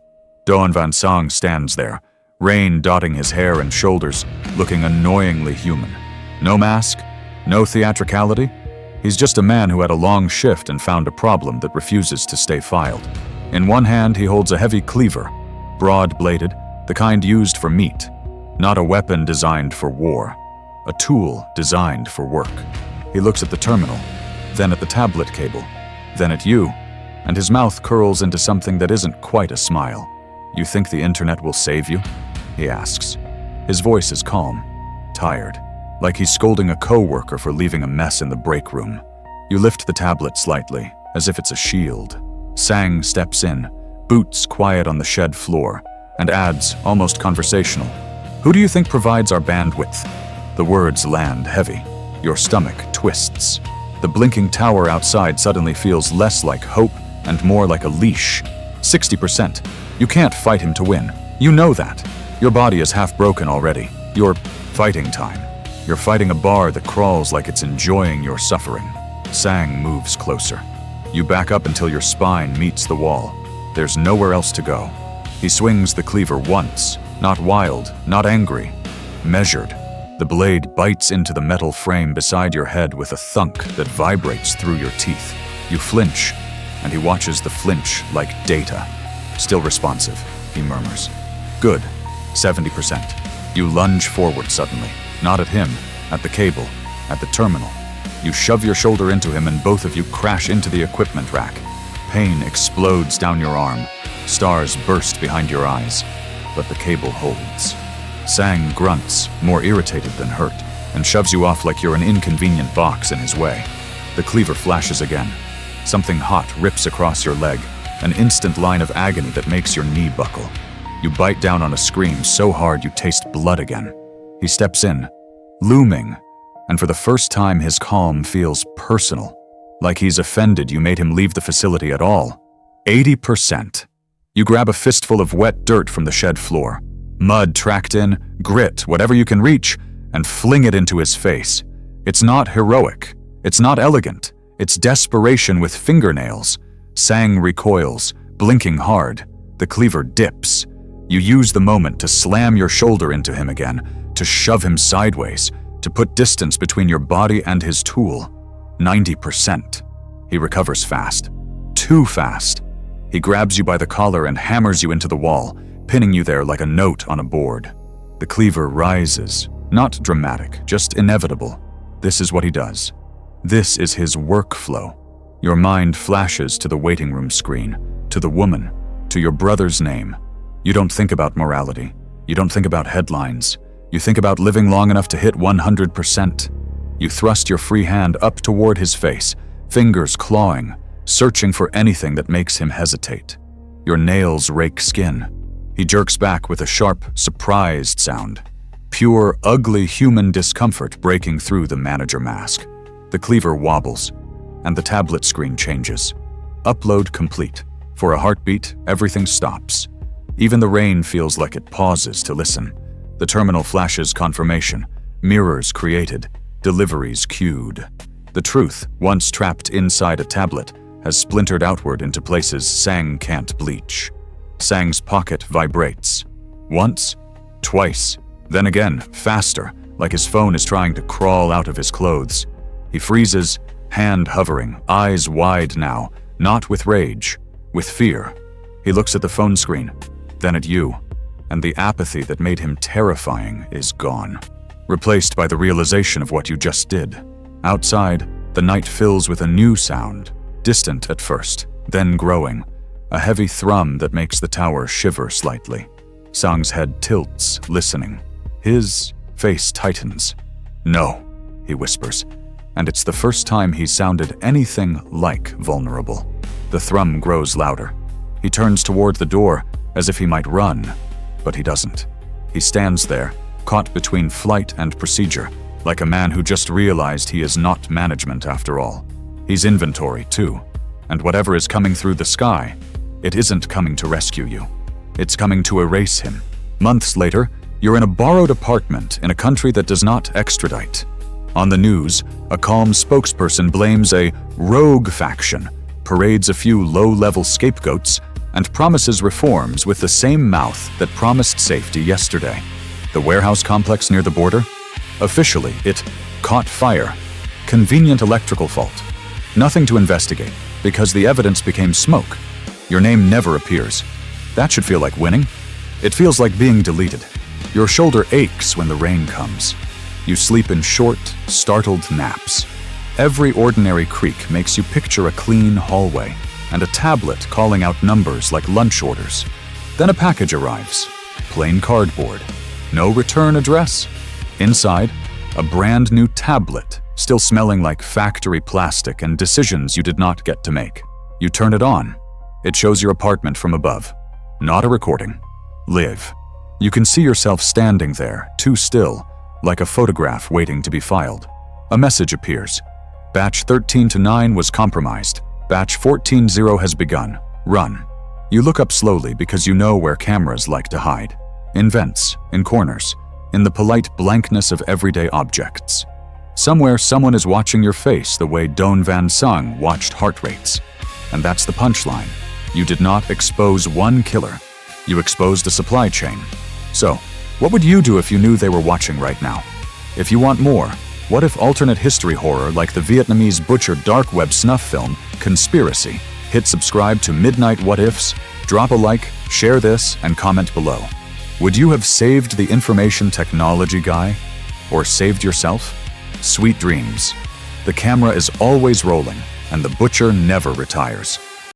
Doan Van Song stands there, rain dotting his hair and shoulders, looking annoyingly human. No mask, no theatricality. He's just a man who had a long shift and found a problem that refuses to stay filed. In one hand, he holds a heavy cleaver, broad-bladed, the kind used for meat. Not a weapon designed for war, a tool designed for work. He looks at the terminal, then at the tablet cable, then at you, and his mouth curls into something that isn't quite a smile. "You think the internet will save you?" he asks. His voice is calm, tired, like he's scolding a coworker for leaving a mess in the break room. You lift the tablet slightly, as if it's a shield. Sang steps in, boots quiet on the shed floor, and adds, almost conversational, "Who do you think provides our bandwidth?" The words land heavy. Your stomach twists. The blinking tower outside suddenly feels less like hope and more like a leash. 60%. You can't fight him to win. You know that. Your body is half broken already. You're fighting time. You're fighting a bar that crawls like it's enjoying your suffering. Sang moves closer. You back up until your spine meets the wall. There's nowhere else to go. He swings the cleaver once, not wild, not angry, measured. The blade bites into the metal frame beside your head with a thunk that vibrates through your teeth. You flinch, and he watches the flinch like data. "Still responsive," he murmurs. "Good. 70%. You lunge forward suddenly, not at him, at the cable, at the terminal. You shove your shoulder into him and both of you crash into the equipment rack. Pain explodes down your arm. Stars burst behind your eyes, but the cable holds. Sang grunts, more irritated than hurt, and shoves you off like you're an inconvenient box in his way. The cleaver flashes again. Something hot rips across your leg, an instant line of agony that makes your knee buckle. You bite down on a scream so hard you taste blood again. He steps in, looming, and for the first time his calm feels personal, like he's offended you made him leave the facility at all. 80%. You grab a fistful of wet dirt from the shed floor. Mud tracked in, grit, whatever you can reach, and fling it into his face. It's not heroic. It's not elegant. It's desperation with fingernails. Sang recoils, blinking hard. The cleaver dips. You use the moment to slam your shoulder into him again, to shove him sideways, to put distance between your body and his tool. 90%. He recovers fast. Too fast. He grabs you by the collar and hammers you into the wall, pinning you there like a note on a board. The cleaver rises, not dramatic, just inevitable. This is what he does. This is his workflow. Your mind flashes to the waiting room screen, to the woman, to your brother's name. You don't think about morality. You don't think about headlines. You think about living long enough to hit 100%. You thrust your free hand up toward his face, fingers clawing, searching for anything that makes him hesitate. Your nails rake skin. He jerks back with a sharp, surprised sound. Pure, ugly human discomfort breaking through the manager mask. The cleaver wobbles, and the tablet screen changes. Upload complete. For a heartbeat, everything stops. Even the rain feels like it pauses to listen. The terminal flashes confirmation. Mirrors created. Deliveries queued. The truth, once trapped inside a tablet, has splintered outward into places Sang can't bleach. Sang's pocket vibrates. Once, twice, then again, faster, like his phone is trying to crawl out of his clothes. He freezes, hand hovering, eyes wide now, not with rage, with fear. He looks at the phone screen, then at you, and the apathy that made him terrifying is gone, replaced by the realization of what you just did. Outside, the night fills with a new sound, distant at first, then growing, a heavy thrum that makes the tower shiver slightly. Sang's head tilts, listening. His face tightens. "No," he whispers, and it's the first time he's sounded anything like vulnerable. The thrum grows louder. He turns toward the door, as if he might run, but he doesn't. He stands there, caught between flight and procedure, like a man who just realized he is not management after all. He's inventory, too, and whatever is coming through the sky, it isn't coming to rescue you. It's coming to erase him. Months later, you're in a borrowed apartment in a country that does not extradite. On the news, a calm spokesperson blames a rogue faction, parades a few low-level scapegoats, and promises reforms with the same mouth that promised safety yesterday. The warehouse complex near the border? Officially, it caught fire. Convenient electrical fault. Nothing to investigate, because the evidence became smoke. Your name never appears. That should feel like winning. It feels like being deleted. Your shoulder aches when the rain comes. You sleep in short, startled naps. Every ordinary creak makes you picture a clean hallway and a tablet calling out numbers like lunch orders. Then a package arrives. Plain cardboard. No return address. Inside, a brand new tablet, still smelling like factory plastic and decisions you did not get to make. You turn it on. It shows your apartment from above. Not a recording. Live. You can see yourself standing there, too still, like a photograph waiting to be filed. A message appears. Batch 13-9 was compromised. Batch 14-0 has begun. Run. You look up slowly because you know where cameras like to hide. In vents, in corners, in the polite blankness of everyday objects. Somewhere someone is watching your face the way Don Van Sung watched heart rates. And that's the punchline. You did not expose one killer. You exposed a supply chain. So, what would you do if you knew they were watching right now? If you want more, what if alternate history horror like the Vietnamese Butcher dark web snuff film, Conspiracy? Hit subscribe to Midnight What Ifs, drop a like, share this, and comment below. Would you have saved the information technology guy? Or saved yourself? Sweet dreams. The camera is always rolling, and the butcher never retires.